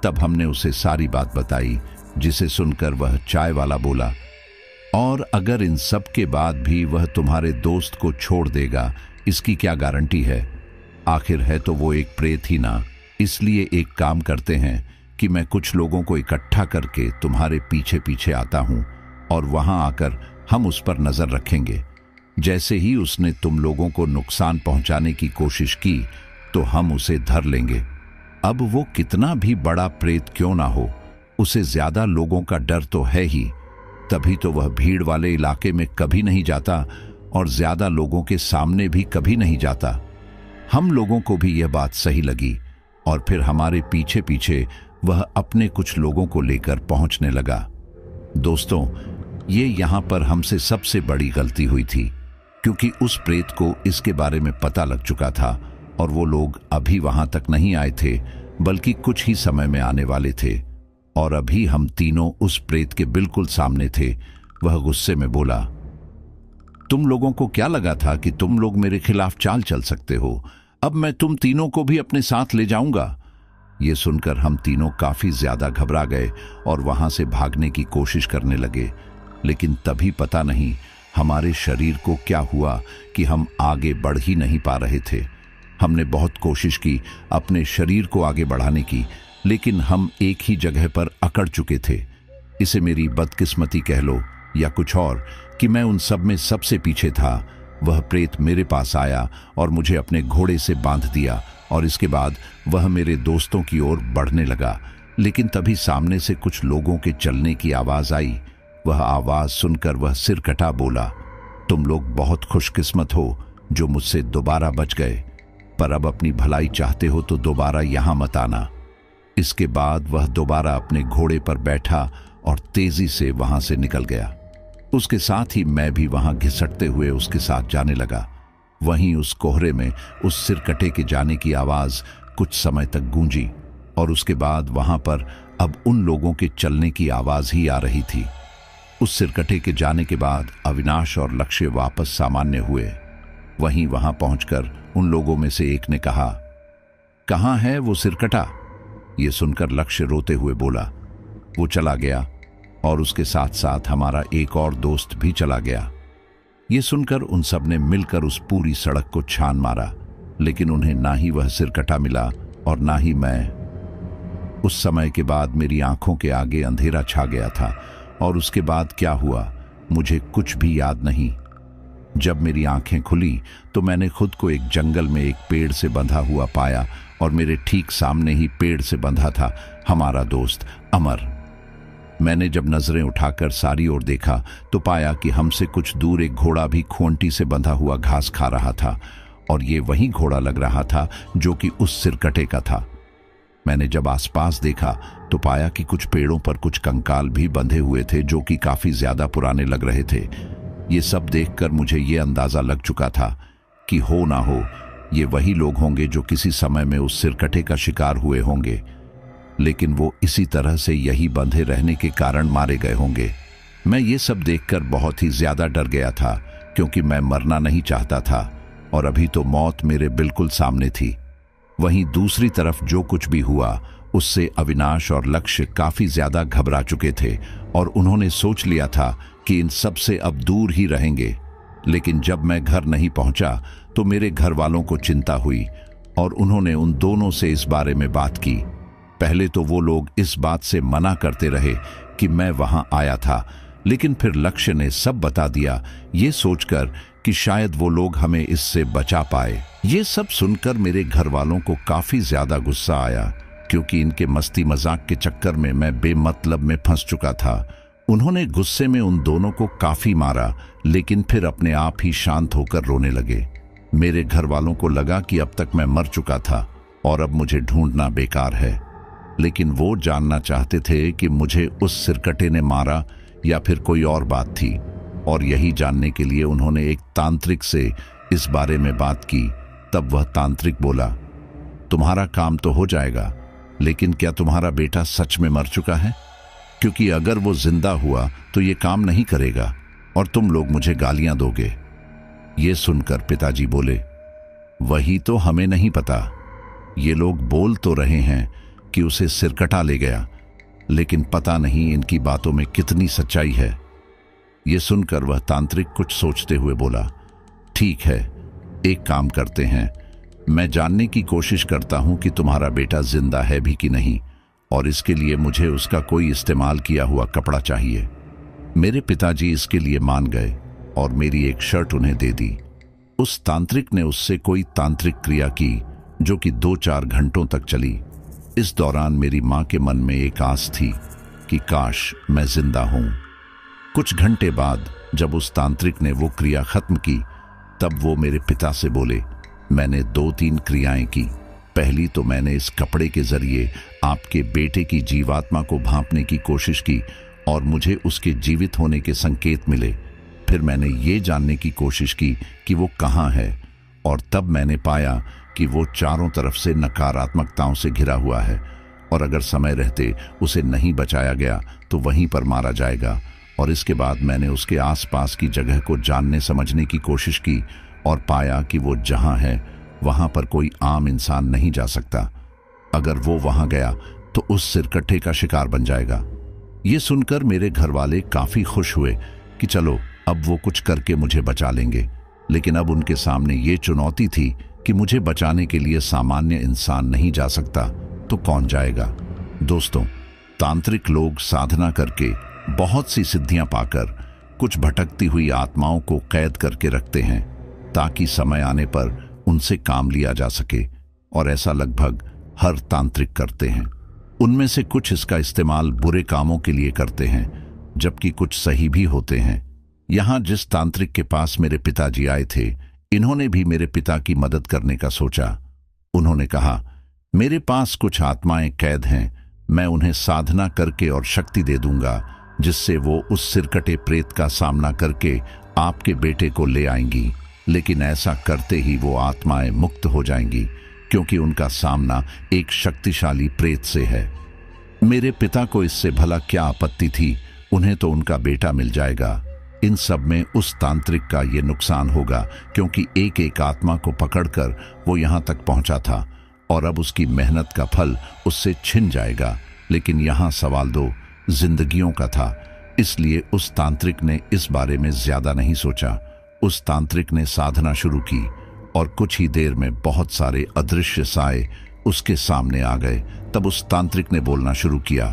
तब हमने उसे सारी बात बताई, जिसे सुनकर वह चाय वाला बोला, और अगर इन सब के बाद भी वह तुम्हारे दोस्त को छोड़ देगा, इसकी क्या गारंटी है? आखिर है तो वो एक प्रेत ही ना। इसलिए एक काम करते हैं कि मैं कुछ लोगों को इकट्ठा करके तुम्हारे पीछे पीछे आता हूं और वहां आकर हम उस पर नजर रखेंगे। जैसे ही उसने तुम लोगों को नुकसान पहुंचाने की कोशिश की तो हम उसे धर लेंगे। अब वो कितना भी बड़ा प्रेत क्यों ना हो, उसे ज्यादा लोगों का डर तो है ही, तभी तो वह भीड़ वाले इलाके में कभी नहीं जाता और ज्यादा लोगों के सामने भी कभी नहीं जाता। हम लोगों को भी यह बात सही लगी और फिर हमारे पीछे पीछे वह अपने कुछ लोगों को लेकर पहुंचने लगा। दोस्तों, ये यहां पर हमसे सबसे बड़ी गलती हुई थी, क्योंकि उस प्रेत को इसके बारे में पता लग चुका था और वो लोग अभी वहां तक नहीं आए थे, बल्कि कुछ ही समय में आने वाले थे। और अभी हम तीनों उस प्रेत के बिल्कुल सामने थे। वह गुस्से में बोला, तुम लोगों को क्या लगा था कि तुम लोग मेरे खिलाफ चाल चल सकते हो? अब मैं तुम तीनों को भी अपने साथ ले जाऊंगा। ये सुनकर हम तीनों काफी ज्यादा घबरा गए और वहां से भागने की कोशिश करने लगे, लेकिन तभी पता नहीं हमारे शरीर को क्या हुआ कि हम आगे बढ़ ही नहीं पा रहे थे। हमने बहुत कोशिश की अपने शरीर को आगे बढ़ाने की, लेकिन हम एक ही जगह पर अकड़ चुके थे। इसे मेरी बदकिस्मती कह लो या कुछ और कि मैं उन सब में सबसे पीछे था। वह प्रेत मेरे पास आया और मुझे अपने घोड़े से बांध दिया और इसके बाद वह मेरे दोस्तों की ओर बढ़ने लगा, लेकिन तभी सामने से कुछ लोगों के चलने की आवाज आई। वह आवाज सुनकर वह सिरकटा बोला, तुम लोग बहुत खुशकिस्मत हो जो मुझसे दोबारा बच गए, पर अब अपनी भलाई चाहते हो तो दोबारा यहां मत आना। इसके बाद वह दोबारा अपने घोड़े पर बैठा और तेजी से वहां से निकल गया। उसके साथ ही मैं भी वहां घिसटते हुए उसके साथ जाने लगा। वहीं उस कोहरे में उस सिरकटे के जाने की आवाज कुछ समय तक गूंजी और उसके बाद वहां पर अब उन लोगों के चलने की आवाज ही आ रही थी। उस सिरकटे के जाने के बाद अविनाश और लक्ष्य वापस सामान्य हुए। वहीं वहां पहुंचकर उन लोगों में से एक ने कहा, कहां है वो सिरकटा? ये सुनकर लक्ष्य रोते हुए बोला, वो चला गया। और उसके साथ साथ हमारा एक और दोस्त भी चला गया। ये सुनकर उन सब ने मिलकर उस पूरी सड़क को छान मारा, लेकिन उन्हें ना ही वह सिरकटा मिला और ना ही मैं। उस समय के बाद मेरी आंखों के आगे अंधेरा छा गया था और उसके बाद क्या हुआ मुझे कुछ भी याद नहीं। जब मेरी आंखें खुली तो मैंने खुद को एक जंगल में एक पेड़ से बंधा हुआ पाया और मेरे ठीक सामने ही पेड़ से बंधा था हमारा दोस्त अमर। मैंने जब नजरें उठाकर सारी ओर देखा तो पाया कि हमसे कुछ दूर एक घोड़ा भी खूंटी से बंधा हुआ घास खा रहा था और ये वही घोड़ा लग रहा था जो कि उस सिरकटे का था। मैंने जब आसपास देखा तो पाया कि कुछ पेड़ों पर कुछ कंकाल भी बंधे हुए थे जो कि काफी ज्यादा पुराने लग रहे थे। ये सब देखकर मुझे ये अंदाजा लग चुका था कि हो ना हो ये वही लोग होंगे जो किसी समय में उस सिरकटे का शिकार हुए होंगे, लेकिन वो इसी तरह से यही बंधे रहने के कारण मारे गए होंगे। मैं ये सब देखकर बहुत ही ज्यादा डर गया था क्योंकि मैं मरना नहीं चाहता था और अभी तो मौत मेरे बिल्कुल सामने थी। वहीं दूसरी तरफ जो कुछ भी हुआ उससे अविनाश और लक्ष्य काफी ज्यादा घबरा चुके थे और उन्होंने सोच लिया था कि इन सब से अब दूर ही रहेंगे। लेकिन जब मैं घर नहीं पहुंचा तो मेरे घर वालों को चिंता हुई और उन्होंने उन दोनों से इस बारे में बात की। पहले तो वो लोग इस बात से मना करते रहे कि मैं वहां आया था, लेकिन फिर लक्ष्य ने सब बता दिया, ये सोचकर कि शायद वो लोग हमें इससे बचा पाए। ये सब सुनकर मेरे घर वालों को काफी ज्यादा गुस्सा आया क्योंकि इनके मस्ती मजाक के चक्कर में मैं बेमतलब में फंस चुका था। उन्होंने गुस्से में उन दोनों को काफी मारा, लेकिन फिर अपने आप ही शांत होकर रोने लगे। मेरे घर वालों को लगा कि अब तक मैं मर चुका था और अब मुझे ढूंढना बेकार है, लेकिन वो जानना चाहते थे कि मुझे उस सिरकटे ने मारा या फिर कोई और बात थी। और यही जानने के लिए उन्होंने एक तांत्रिक से इस बारे में बात की। तब वह तांत्रिक बोला, तुम्हारा काम तो हो जाएगा, लेकिन क्या तुम्हारा बेटा सच में मर चुका है? क्योंकि अगर वो जिंदा हुआ तो ये काम नहीं करेगा और तुम लोग मुझे गालियां दोगे। ये सुनकर पिताजी बोले, वही तो हमें नहीं पता। ये लोग बोल तो रहे हैं कि उसे सिरकटा ले गया, लेकिन पता नहीं इनकी बातों में कितनी सच्चाई है। ये सुनकर वह तांत्रिक कुछ सोचते हुए बोला, ठीक है, एक काम करते हैं, मैं जानने की कोशिश करता हूं कि तुम्हारा बेटा जिंदा है भी कि नहीं, और इसके लिए मुझे उसका कोई इस्तेमाल किया हुआ कपड़ा चाहिए। मेरे पिताजी इसके लिए मान गए और मेरी एक शर्ट उन्हें दे दी। उस तांत्रिक ने उससे कोई तांत्रिक क्रिया की जो कि 2-4 घंटों तक चली। इस दौरान मेरी मां के मन में एक आस थी कि काश मैं जिंदा हूं। कुछ घंटे बाद जब उस तांत्रिक ने वो क्रिया खत्म की तब वो मेरे पिता से बोले, मैंने 2-3 क्रियाएं की। पहली तो मैंने इस कपड़े के जरिए आपके बेटे की जीवात्मा को भांपने की कोशिश की और मुझे उसके जीवित होने के संकेत मिले। फिर मैंने ये जानने की कोशिश की कि वो कहाँ है और तब मैंने पाया कि वो चारों तरफ से नकारात्मकताओं से घिरा हुआ है और अगर समय रहते उसे नहीं बचाया गया तो वहीं पर मारा जाएगा। और इसके बाद मैंने उसके आसपास की जगह को जानने समझने की कोशिश की और पाया कि वो जहां है वहां पर कोई आम इंसान नहीं जा सकता। अगर वो वहां गया तो उस सिरकट्टे का शिकार बन जाएगा। ये सुनकर मेरे घर वाले काफी खुश हुए कि चलो अब वो कुछ करके मुझे बचा लेंगे, लेकिन अब उनके सामने ये चुनौती थी कि मुझे बचाने के लिए सामान्य इंसान नहीं जा सकता तो कौन जाएगा। दोस्तों, तांत्रिक लोग साधना करके बहुत सी सिद्धियां पाकर कुछ भटकती हुई आत्माओं को कैद करके रखते हैं ताकि समय आने पर उनसे काम लिया जा सके, और ऐसा लगभग हर तांत्रिक करते हैं। उनमें से कुछ इसका इस्तेमाल बुरे कामों के लिए करते हैं जबकि कुछ सही भी होते हैं। यहां जिस तांत्रिक के पास मेरे पिताजी आए थे, इन्होंने भी मेरे पिता की मदद करने का सोचा। उन्होंने कहा, मेरे पास कुछ आत्माएं कैद हैं, मैं उन्हें साधना करके और शक्ति दे दूंगा जिससे वो उस सिरकटे प्रेत का सामना करके आपके बेटे को ले आएंगी। लेकिन ऐसा करते ही वो आत्माएं मुक्त हो जाएंगी क्योंकि उनका सामना एक शक्तिशाली प्रेत से है। मेरे पिता को इससे भला क्या आपत्ति थी, उन्हें तो उनका बेटा मिल जाएगा। इन सब में उस तांत्रिक का ये नुकसान होगा क्योंकि एक एक आत्मा को पकड़कर वो यहां तक पहुंचा था और अब उसकी मेहनत का फल उससे छिन जाएगा। लेकिन यहां सवाल 2 जिंदगियों का था। इसलिए उस तांत्रिक ने इस बारे में ज्यादा नहीं सोचा। उस तांत्रिक ने साधना शुरू की और कुछ ही देर में बहुत सारे अदृश्य साए उसके सामने आ गए। तब उस तांत्रिक ने बोलना शुरू किया,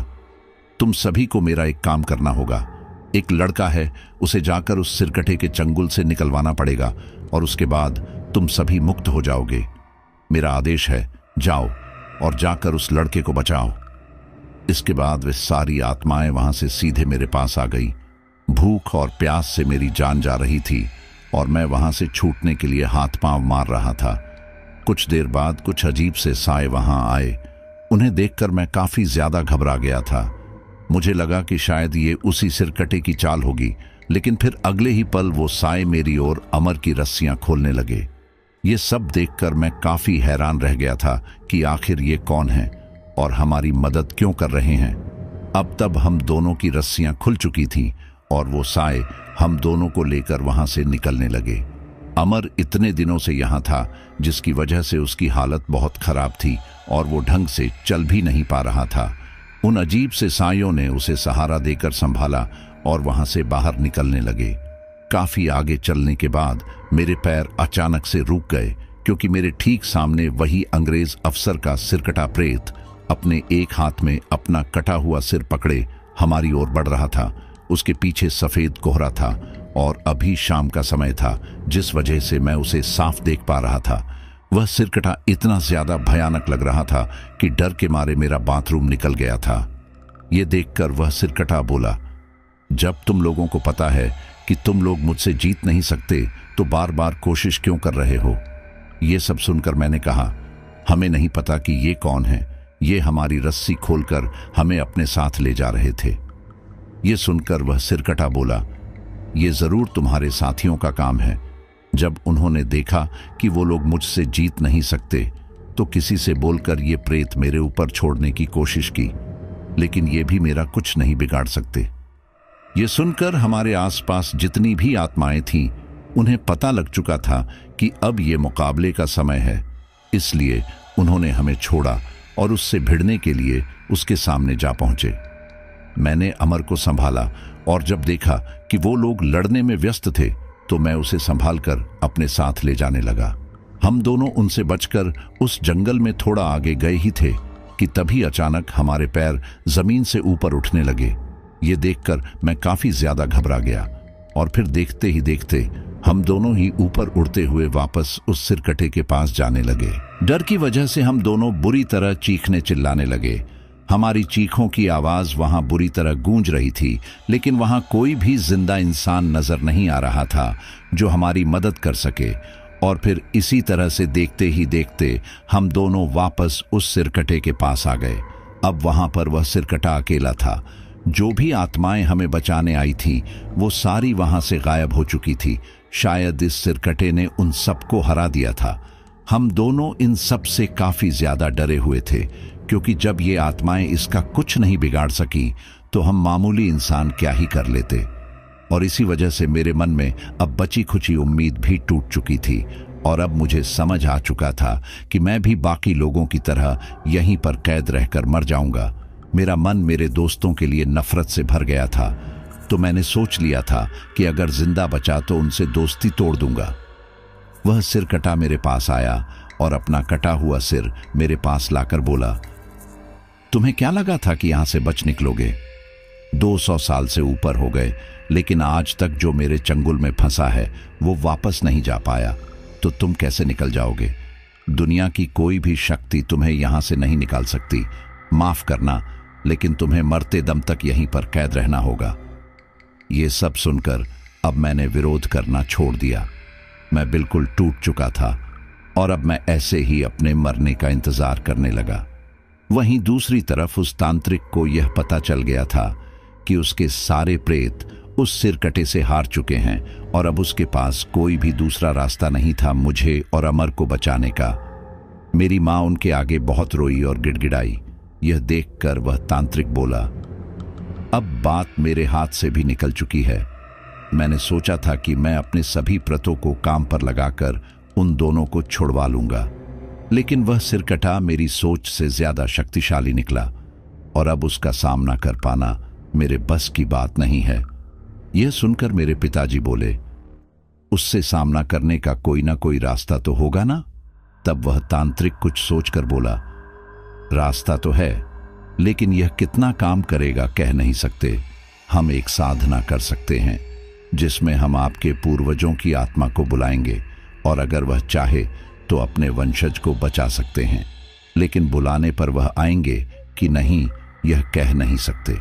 तुम सभी को मेरा एक काम करना होगा। एक लड़का है, उसे जाकर उस सिरकटे के चंगुल से निकलवाना पड़ेगा और उसके बाद तुम सभी मुक्त हो जाओगे। मेरा आदेश है, जाओ और जाकर उस लड़के को बचाओ। इसके बाद वे सारी आत्माएं वहां से सीधे मेरे पास आ गई। भूख और प्यास से मेरी जान जा रही थी और मैं वहां से छूटने के लिए हाथ पांव मार रहा था। कुछ देर बाद कुछ अजीब से साए वहां आए। उन्हें देखकर मैं काफी ज्यादा घबरा गया था। मुझे लगा कि शायद ये उसी सिरकटे की चाल होगी, लेकिन फिर अगले ही पल वो साए मेरी ओर अमर की रस्सियां खोलने लगे। ये सब देखकर मैं काफी हैरान रह गया था कि आखिर ये कौन है और हमारी मदद क्यों कर रहे हैं। अब तब हम दोनों की रस्सियां खुल चुकी थीं और वो साए हम दोनों को लेकर वहां से निकलने लगे। अमर इतने दिनों से यहां था, जिसकी वजह से उसकी हालत बहुत खराब थी और वो ढंग से चल भी नहीं पा रहा था। उन अजीब से सायों ने उसे सहारा देकर संभाला और वहां से बाहर निकलने लगे। काफी आगे चलने के बाद मेरे पैर अचानक से रुक गए, क्योंकि मेरे ठीक सामने वही अंग्रेज अफसर का सिरकटा प्रेत अपने एक हाथ में अपना कटा हुआ सिर पकड़े हमारी ओर बढ़ रहा था। उसके पीछे सफेद कोहरा था और अभी शाम का समय था, जिस वजह से मैं उसे साफ देख पा रहा था। वह सिरकटा इतना ज्यादा भयानक लग रहा था कि डर के मारे मेरा बाथरूम निकल गया था। यह देखकर वह सिरकटा बोला, जब तुम लोगों को पता है कि तुम लोग मुझसे जीत नहीं सकते तो बार बार कोशिश क्यों कर रहे हो। यह सब सुनकर मैंने कहा, हमें नहीं पता कि ये कौन है। ये हमारी रस्सी खोलकर हमें अपने साथ ले जा रहे थे। यह सुनकर वह सिरकटा बोला, ये जरूर तुम्हारे साथियों का काम है। जब उन्होंने देखा कि वो लोग मुझसे जीत नहीं सकते तो किसी से बोलकर ये प्रेत मेरे ऊपर छोड़ने की कोशिश की, लेकिन ये भी मेरा कुछ नहीं बिगाड़ सकते। ये सुनकर हमारे आसपास जितनी भी आत्माएं थीं, उन्हें पता लग चुका था कि अब ये मुकाबले का समय है। इसलिए उन्होंने हमें छोड़ा और उससे भिड़ने के लिए उसके सामने जा पहुंचे। मैंने अमर को संभाला और जब देखा कि वो लोग लड़ने में व्यस्त थे तो मैं उसे संभालकर अपने साथ ले जाने लगा। हम दोनों उनसे बचकर उस जंगल में थोड़ा आगे गए ही थे कि तभी अचानक हमारे पैर जमीन से ऊपर उठने लगे। ये देखकर मैं काफी ज्यादा घबरा गया और फिर देखते ही देखते हम दोनों ही ऊपर उड़ते हुए वापस उस सिरकटे के पास जाने लगे। डर की वजह से हम दोनों बुरी तरह चीखने चिल्लाने लगे। हमारी चीखों की आवाज वहां बुरी तरह गूंज रही थी, लेकिन वहां कोई भी जिंदा इंसान नजर नहीं आ रहा था जो हमारी मदद कर सके। और फिर इसी तरह से देखते ही देखते हम दोनों वापस उस सिरकटे के पास आ गए। अब वहां पर वह सिरकटा अकेला था। जो भी आत्माएं हमें बचाने आई थी वो सारी वहां से गायब हो चुकी थी। शायद इस सिरकटे ने उन सबको हरा दिया था। हम दोनों इन सब से काफी ज्यादा डरे हुए थे, क्योंकि जब ये आत्माएं इसका कुछ नहीं बिगाड़ सकी तो हम मामूली इंसान क्या ही कर लेते। और इसी वजह से मेरे मन में अब बची खुची उम्मीद भी टूट चुकी थी और अब मुझे समझ आ चुका था कि मैं भी बाकी लोगों की तरह यहीं पर कैद रहकर मर जाऊंगा। मेरा मन मेरे दोस्तों के लिए नफरत से भर गया था, तो मैंने सोच लिया था कि अगर जिंदा बचा तो उनसे दोस्ती तोड़ दूंगा। वह सिरकटा मेरे पास आया और अपना कटा हुआ सिर मेरे पास लाकर बोला, तुम्हें क्या लगा था कि यहां से बच निकलोगे? 200 साल से ऊपर हो गए, लेकिन आज तक जो मेरे चंगुल में फंसा है वो वापस नहीं जा पाया, तो तुम कैसे निकल जाओगे? दुनिया की कोई भी शक्ति तुम्हें यहां से नहीं निकाल सकती। माफ करना, लेकिन तुम्हें मरते दम तक यहीं पर कैद रहना होगा। ये सब सुनकर अब मैंने विरोध करना छोड़ दिया। मैं बिल्कुल टूट चुका था और अब मैं ऐसे ही अपने मरने का इंतजार करने लगा। वहीं दूसरी तरफ उस तांत्रिक को यह पता चल गया था कि उसके सारे प्रेत उस सिरकटे से हार चुके हैं और अब उसके पास कोई भी दूसरा रास्ता नहीं था मुझे और अमर को बचाने का। मेरी मां उनके आगे बहुत रोई और गिड़गिड़ाई। यह देखकर वह तांत्रिक बोला, अब बात मेरे हाथ से भी निकल चुकी है। मैंने सोचा था कि मैं अपने सभी प्रतों को काम पर लगाकर उन दोनों को छुड़वा लूंगा, लेकिन वह सिरकटा मेरी सोच से ज्यादा शक्तिशाली निकला और अब उसका सामना कर पाना मेरे बस की बात नहीं है। यह सुनकर मेरे पिताजी बोले, उससे सामना करने का कोई ना कोई रास्ता तो होगा ना। तब वह तांत्रिक कुछ सोचकर बोला, रास्ता तो है, लेकिन यह कितना काम करेगा कह नहीं सकते। हम एक साधना कर सकते हैं जिसमें हम आपके पूर्वजों की आत्मा को बुलाएंगे, और अगर वह चाहे तो अपने वंशज को बचा सकते हैं, लेकिन बुलाने पर वह आएंगे कि नहीं यह कह नहीं सकते।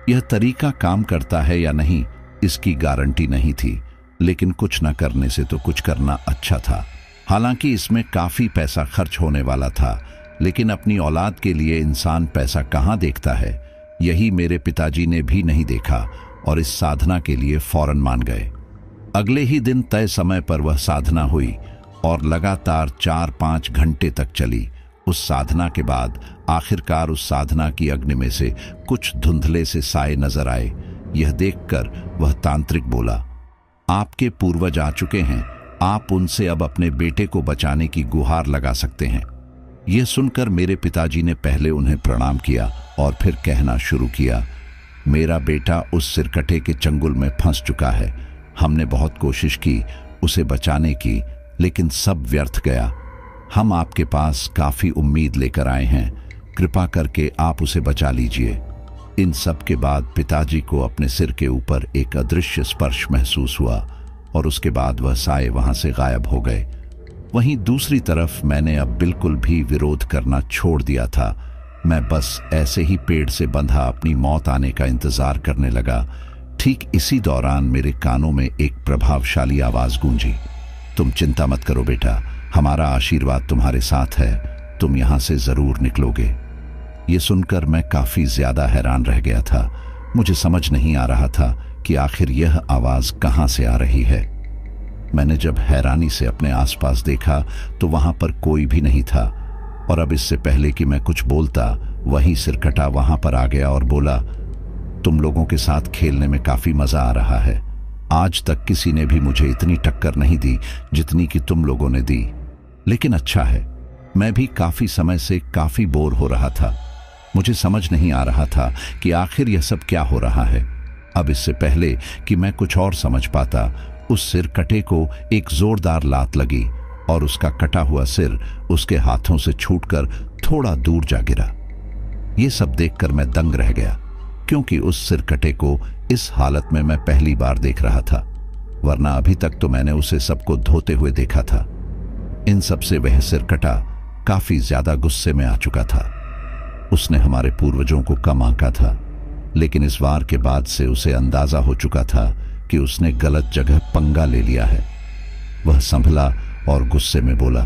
यह तरीका काम करता है या नहीं इसकी गारंटी नहीं थी, लेकिन कुछ न करने से तो कुछ करना अच्छा था। हालांकि इसमें काफी पैसा खर्च होने वाला था, लेकिन अपनी औलाद के लिए इंसान पैसा कहाँ देखता है, यही मेरे पिताजी ने भी नहीं देखा और इस साधना के लिए फौरन मान गए। अगले ही दिन तय समय पर वह साधना हुई और लगातार 4-5 घंटे तक चली। उस साधना के बाद आखिरकार उस साधना की अग्नि में से कुछ धुंधले से साए नजर आए। यह देखकर वह तांत्रिक बोला, आपके पूर्वज आ चुके हैं, आप उनसे अब अपने बेटे को बचाने की गुहार लगा सकते हैं। यह सुनकर मेरे पिताजी ने पहले उन्हें प्रणाम किया और फिर कहना शुरू किया, मेरा बेटा उस सिरकटे के चंगुल में फंस चुका है। हमने बहुत कोशिश की उसे बचाने की, लेकिन सब व्यर्थ गया। हम आपके पास काफी उम्मीद लेकर आए हैं, कृपा करके आप उसे बचा लीजिए। इन सब के बाद पिताजी को अपने सिर के ऊपर एक अदृश्य स्पर्श महसूस हुआ और उसके बाद वह साए वहां से गायब हो गए। वहीं दूसरी तरफ मैंने अब बिल्कुल भी विरोध करना छोड़ दिया था। मैं बस ऐसे ही पेड़ से बंधा अपनी मौत आने का इंतजार करने लगा। ठीक इसी दौरान मेरे कानों में एक प्रभावशाली आवाज गूंजी, तुम चिंता मत करो बेटा, हमारा आशीर्वाद तुम्हारे साथ है, तुम यहां से जरूर निकलोगे। ये सुनकर मैं काफी ज्यादा हैरान रह गया था। मुझे समझ नहीं आ रहा था कि आखिर यह आवाज कहां से आ रही है। मैंने जब हैरानी से अपने आसपास देखा तो वहां पर कोई भी नहीं था, और अब इससे पहले कि मैं कुछ बोलता, वही सिरकटा वहां पर आ गया और बोला, तुम लोगों के साथ खेलने में काफी मजा आ रहा है। आज तक किसी ने भी मुझे इतनी टक्कर नहीं दी जितनी कि तुम लोगों ने दी, लेकिन अच्छा है, मैं भी काफी समय से काफी बोर हो रहा था। मुझे समझ नहीं आ रहा था कि आखिर यह सब क्या हो रहा है। अब इससे पहले कि मैं कुछ और समझ पाता, उस सिरकटे को एक जोरदार लात लगी और उसका कटा हुआ सिर उसके हाथों से छूटकर थोड़ा दूर जा गिरा। यह सब देखकर मैं दंग रह गया, क्योंकि उस सिरकटे को इस हालत में मैं पहली बार देख रहा था, वरना अभी तक तो मैंने उसे सबको धोते हुए देखा था। इन सब से वह सिरकटा काफी ज्यादा गुस्से में आ चुका था। उसने हमारे पूर्वजों को कम आंका था, लेकिन इस वार के बाद से उसे अंदाजा हो चुका था कि उसने गलत जगह पंगा ले लिया है। वह संभला और गुस्से में बोला,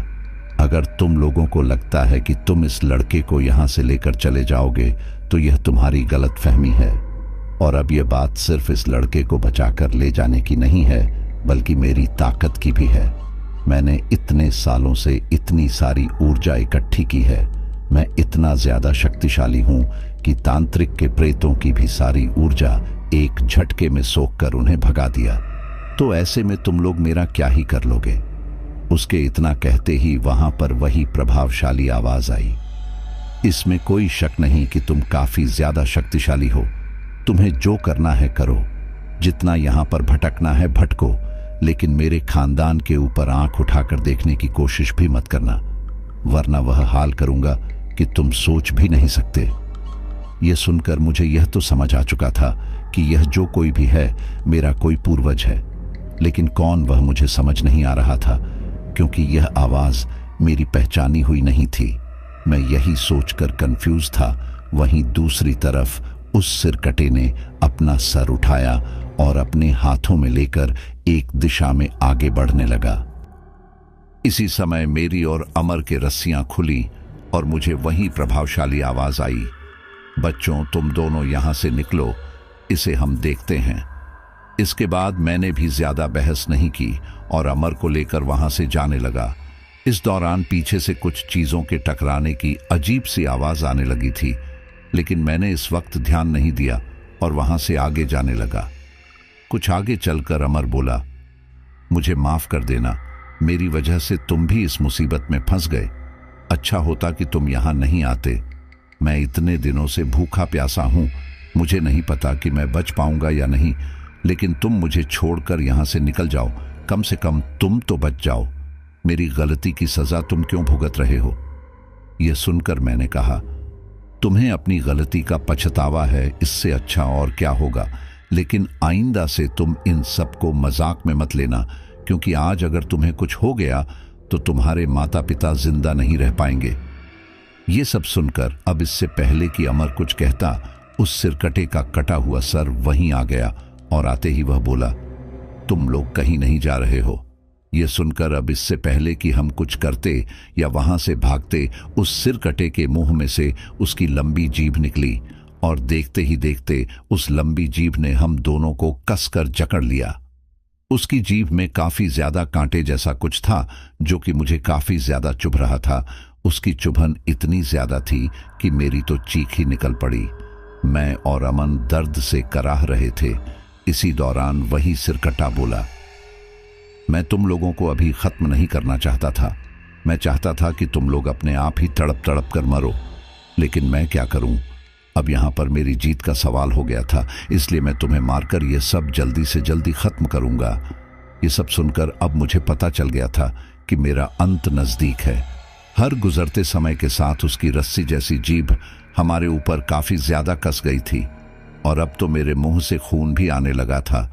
अगर तुम लोगों को लगता है कि तुम इस लड़के को यहां से लेकर चले जाओगे तो यह तुम्हारी गलतफहमी है, और अब यह बात सिर्फ इस लड़के को बचाकर ले जाने की नहीं है, बल्कि मेरी ताकत की भी है। मैंने इतने सालों से इतनी सारी ऊर्जा इकट्ठी की है। मैं इतना ज्यादा शक्तिशाली हूं कि तांत्रिक के प्रेतों की भी सारी ऊर्जा एक झटके में सोखकर उन्हें भगा दिया। तो ऐसे में तुम लोग मेरा क्या ही कर लोगे। उसके इतना कहते ही वहां पर वही प्रभावशाली आवाज आई, इसमें कोई शक नहीं कि तुम काफी ज्यादा शक्तिशाली हो। तुम्हें जो करना है करो, जितना यहां पर भटकना है भटको, लेकिन मेरे खानदान के ऊपर आंख उठाकर देखने की कोशिश भी मत करना, वरना वह हाल करूंगा कि तुम सोच भी नहीं सकते। यह सुनकर मुझे यह तो समझ आ चुका था कि यह जो कोई भी है मेरा कोई पूर्वज है, लेकिन कौन वह मुझे समझ नहीं आ रहा था, क्योंकि यह आवाज मेरी पहचानी हुई नहीं थी। मैं यही सोचकर कंफ्यूज था। वहीं दूसरी तरफ उस सिरकटे ने अपना सर उठाया और अपने हाथों में लेकर एक दिशा में आगे बढ़ने लगा। इसी समय मेरी और अमर के रस्सियां खुली और मुझे वही प्रभावशाली आवाज आई, बच्चों तुम दोनों यहां से निकलो, इसे हम देखते हैं। इसके बाद मैंने भी ज्यादा बहस नहीं की और अमर को लेकर वहां से जाने लगा। इस दौरान पीछे से कुछ चीजों के टकराने की अजीब सी आवाज आने लगी थी, लेकिन मैंने इस वक्त ध्यान नहीं दिया और वहां से आगे जाने लगा। कुछ आगे चलकर अमर बोला, मुझे माफ कर देना, मेरी वजह से तुम भी इस मुसीबत में फंस गए। अच्छा होता कि तुम यहां नहीं आते। मैं इतने दिनों से भूखा प्यासा हूं, मुझे नहीं पता कि मैं बच पाऊंगा या नहीं, लेकिन तुम मुझे छोड़कर यहां से निकल जाओ। कम से कम तुम तो बच जाओ। मेरी गलती की सजा तुम क्यों भुगत रहे हो? यह सुनकर मैंने कहा, तुम्हें अपनी गलती का पछतावा है, इससे अच्छा और क्या होगा। लेकिन आइंदा से तुम इन सबको मजाक में मत लेना, क्योंकि आज अगर तुम्हें कुछ हो गया तो तुम्हारे माता पिता जिंदा नहीं रह पाएंगे। ये सब सुनकर अब इससे पहले कि अमर कुछ कहता, उस सिरकटे का कटा हुआ सर वहीं आ गया और आते ही वह बोला, तुम लोग कहीं नहीं जा रहे हो। यह सुनकर अब इससे पहले कि हम कुछ करते या वहां से भागते, उस सिरकटे के मुंह में से उसकी लंबी जीभ निकली और देखते ही देखते उस लंबी जीभ ने हम दोनों को कसकर जकड़ लिया। उसकी जीभ में काफी ज्यादा कांटे जैसा कुछ था जो कि मुझे काफी ज्यादा चुभ रहा था। उसकी चुभन इतनी ज्यादा थी कि मेरी तो चीख ही निकल पड़ी। मैं और अमन दर्द से कराह रहे थे। इसी दौरान वही सिरकटा बोला, मैं तुम लोगों को अभी खत्म नहीं करना चाहता था। मैं चाहता था कि तुम लोग अपने आप ही तड़प तड़प कर मरो, लेकिन मैं क्या करूं। अब यहां पर मेरी जीत का सवाल हो गया था, इसलिए मैं तुम्हें मारकर यह सब जल्दी से जल्दी खत्म करूंगा। ये सब सुनकर अब मुझे पता चल गया था कि मेरा अंत नजदीक है। हर गुजरते समय के साथ उसकी रस्सी जैसी जीभ हमारे ऊपर काफी ज्यादा कस गई थी और अब तो मेरे मुंह से खून भी आने लगा था।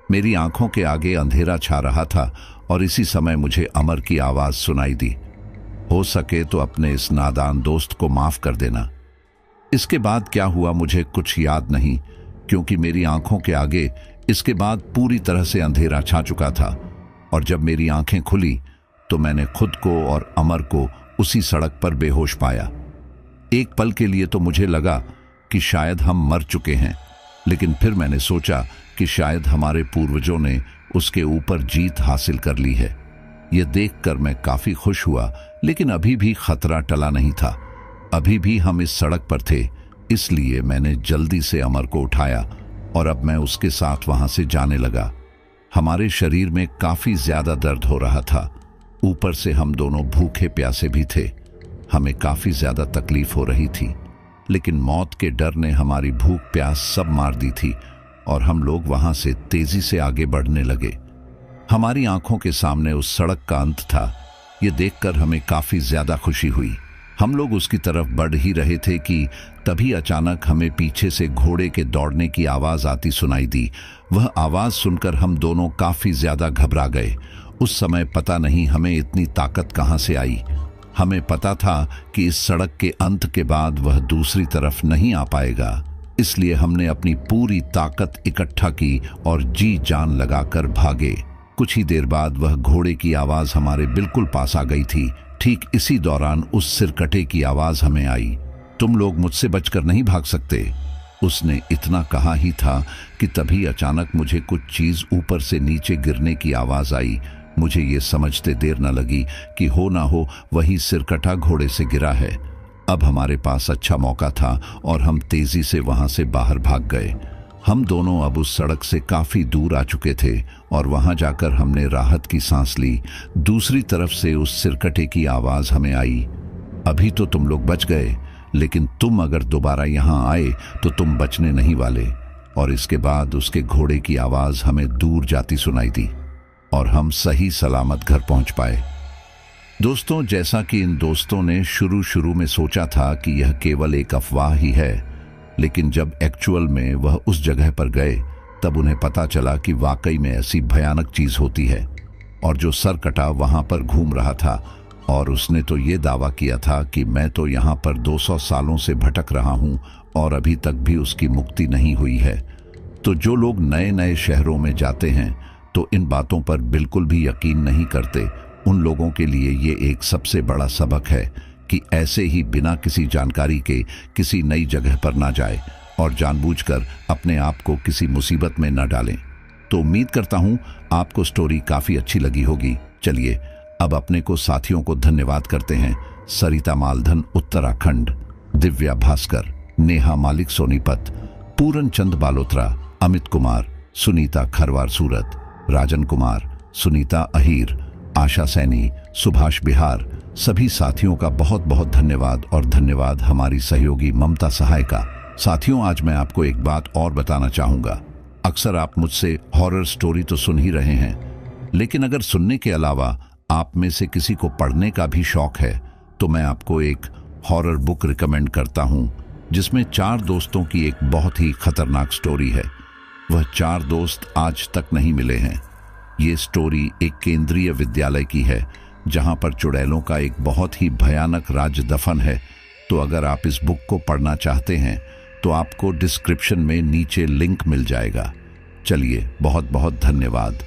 मेरी आंखों के आगे अंधेरा छा रहा था और इसी समय मुझे अमर की आवाज सुनाई दी, हो सके तो अपने इस नादान दोस्त को माफ कर देना। इसके बाद क्या हुआ मुझे कुछ याद नहीं, क्योंकि मेरी आंखों के आगे इसके बाद पूरी तरह से अंधेरा छा चुका था। और जब मेरी आंखें खुली तो मैंने खुद को और अमर को उसी सड़क पर बेहोश पाया। एक पल के लिए तो मुझे लगा कि शायद हम मर चुके हैं, लेकिन फिर मैंने सोचा कि शायद हमारे पूर्वजों ने उसके ऊपर जीत हासिल कर ली है। यह देखकर मैं काफी खुश हुआ, लेकिन अभी भी खतरा टला नहीं था। अभी भी हम इस सड़क पर थे, इसलिए मैंने जल्दी से अमर को उठाया और अब मैं उसके साथ वहां से जाने लगा। हमारे शरीर में काफी ज्यादा दर्द हो रहा था, ऊपर से हम दोनों भूखे प्यासे भी थे। हमें काफी ज्यादा तकलीफ हो रही थी, लेकिन मौत के डर ने हमारी भूख प्यास सब मार दी थी और हम लोग वहां से तेजी से आगे बढ़ने लगे। हमारी आंखों के सामने उस सड़क का अंत था। ये देखकर हमें काफी ज्यादा खुशी हुई। हम लोग उसकी तरफ बढ़ ही रहे थे कि तभी अचानक हमें पीछे से घोड़े के दौड़ने की आवाज आती सुनाई दी। वह आवाज सुनकर हम दोनों काफी ज्यादा घबरा गए। उस समय पता नहीं हमें इतनी ताकत कहां से आई। हमें पता था कि इस सड़क के अंत के बाद वह दूसरी तरफ नहीं आ पाएगा, इसलिए हमने अपनी पूरी ताकत इकट्ठा की और जी जान लगाकर भागे। कुछ ही देर बाद वह घोड़े की आवाज हमारे बिल्कुल पास आ गई थी। ठीक इसी दौरान उस सिरकटे की आवाज हमें आई, तुम लोग मुझसे बचकर नहीं भाग सकते। उसने इतना कहा ही था कि तभी अचानक मुझे कुछ चीज ऊपर से नीचे गिरने की आवाज आई। मुझे ये समझते देर न लगी कि हो ना हो वही सिरकटा घोड़े से गिरा है। अब हमारे पास अच्छा मौका था और हम तेजी से वहां से बाहर भाग गए। हम दोनों अब उस सड़क से काफी दूर आ चुके थे और वहां जाकर हमने राहत की सांस ली। दूसरी तरफ से उस सिरकटे की आवाज हमें आई, अभी तो तुम लोग बच गए, लेकिन तुम अगर दोबारा यहां आए तो तुम बचने नहीं वाले। और इसके बाद उसके घोड़े की आवाज हमें दूर जाती सुनाई दी और हम सही सलामत घर पहुंच पाए। दोस्तों, जैसा कि इन दोस्तों ने शुरू में सोचा था कि यह केवल एक अफवाह ही है, लेकिन जब एक्चुअल में वह उस जगह पर गए तब उन्हें पता चला कि वाकई में ऐसी भयानक चीज होती है। और जो सरकटा वहां पर घूम रहा था और उसने तो ये दावा किया था कि मैं तो यहाँ पर 200 सालों से भटक रहा हूँ और अभी तक भी उसकी मुक्ति नहीं हुई है। तो जो लोग नए नए शहरों में जाते हैं तो इन बातों पर बिल्कुल भी यकीन नहीं करते, उन लोगों के लिए ये एक सबसे बड़ा सबक है कि ऐसे ही बिना किसी जानकारी के किसी नई जगह पर ना जाए और जानबूझकर अपने आप को किसी मुसीबत में न डालें। तो उम्मीद करता हूं आपको स्टोरी काफी अच्छी लगी होगी। चलिए अब अपने को साथियों को धन्यवाद करते हैं। सरिता मालधन उत्तराखंड, दिव्या भास्कर, नेहा मालिक सोनीपत, पूरन चंद बालोत्रा, अमित कुमार, सुनीता खरवार सूरत, राजन कुमार, सुनीता अहीर, आशा सैनी, सुभाष बिहार, सभी साथियों का बहुत बहुत धन्यवाद। और धन्यवाद हमारी सहयोगी ममता सहाय का। साथियों, आज मैं आपको एक बात और बताना चाहूंगा। अक्सर आप मुझसे हॉरर स्टोरी तो सुन ही रहे हैं, लेकिन अगर सुनने के अलावा आप में से किसी को पढ़ने का भी शौक है तो मैं आपको एक हॉरर बुक रिकमेंड करता हूं, जिसमें 4 दोस्तों की एक बहुत ही खतरनाक स्टोरी है। वह 4 दोस्त आज तक नहीं मिले हैं। ये स्टोरी एक केंद्रीय विद्यालय की है, जहां पर चुड़ैलों का एक बहुत ही भयानक राज दफन है। तो अगर आप इस बुक को पढ़ना चाहते हैं तो आपको डिस्क्रिप्शन में नीचे लिंक मिल जाएगा। चलिए, बहुत बहुत धन्यवाद।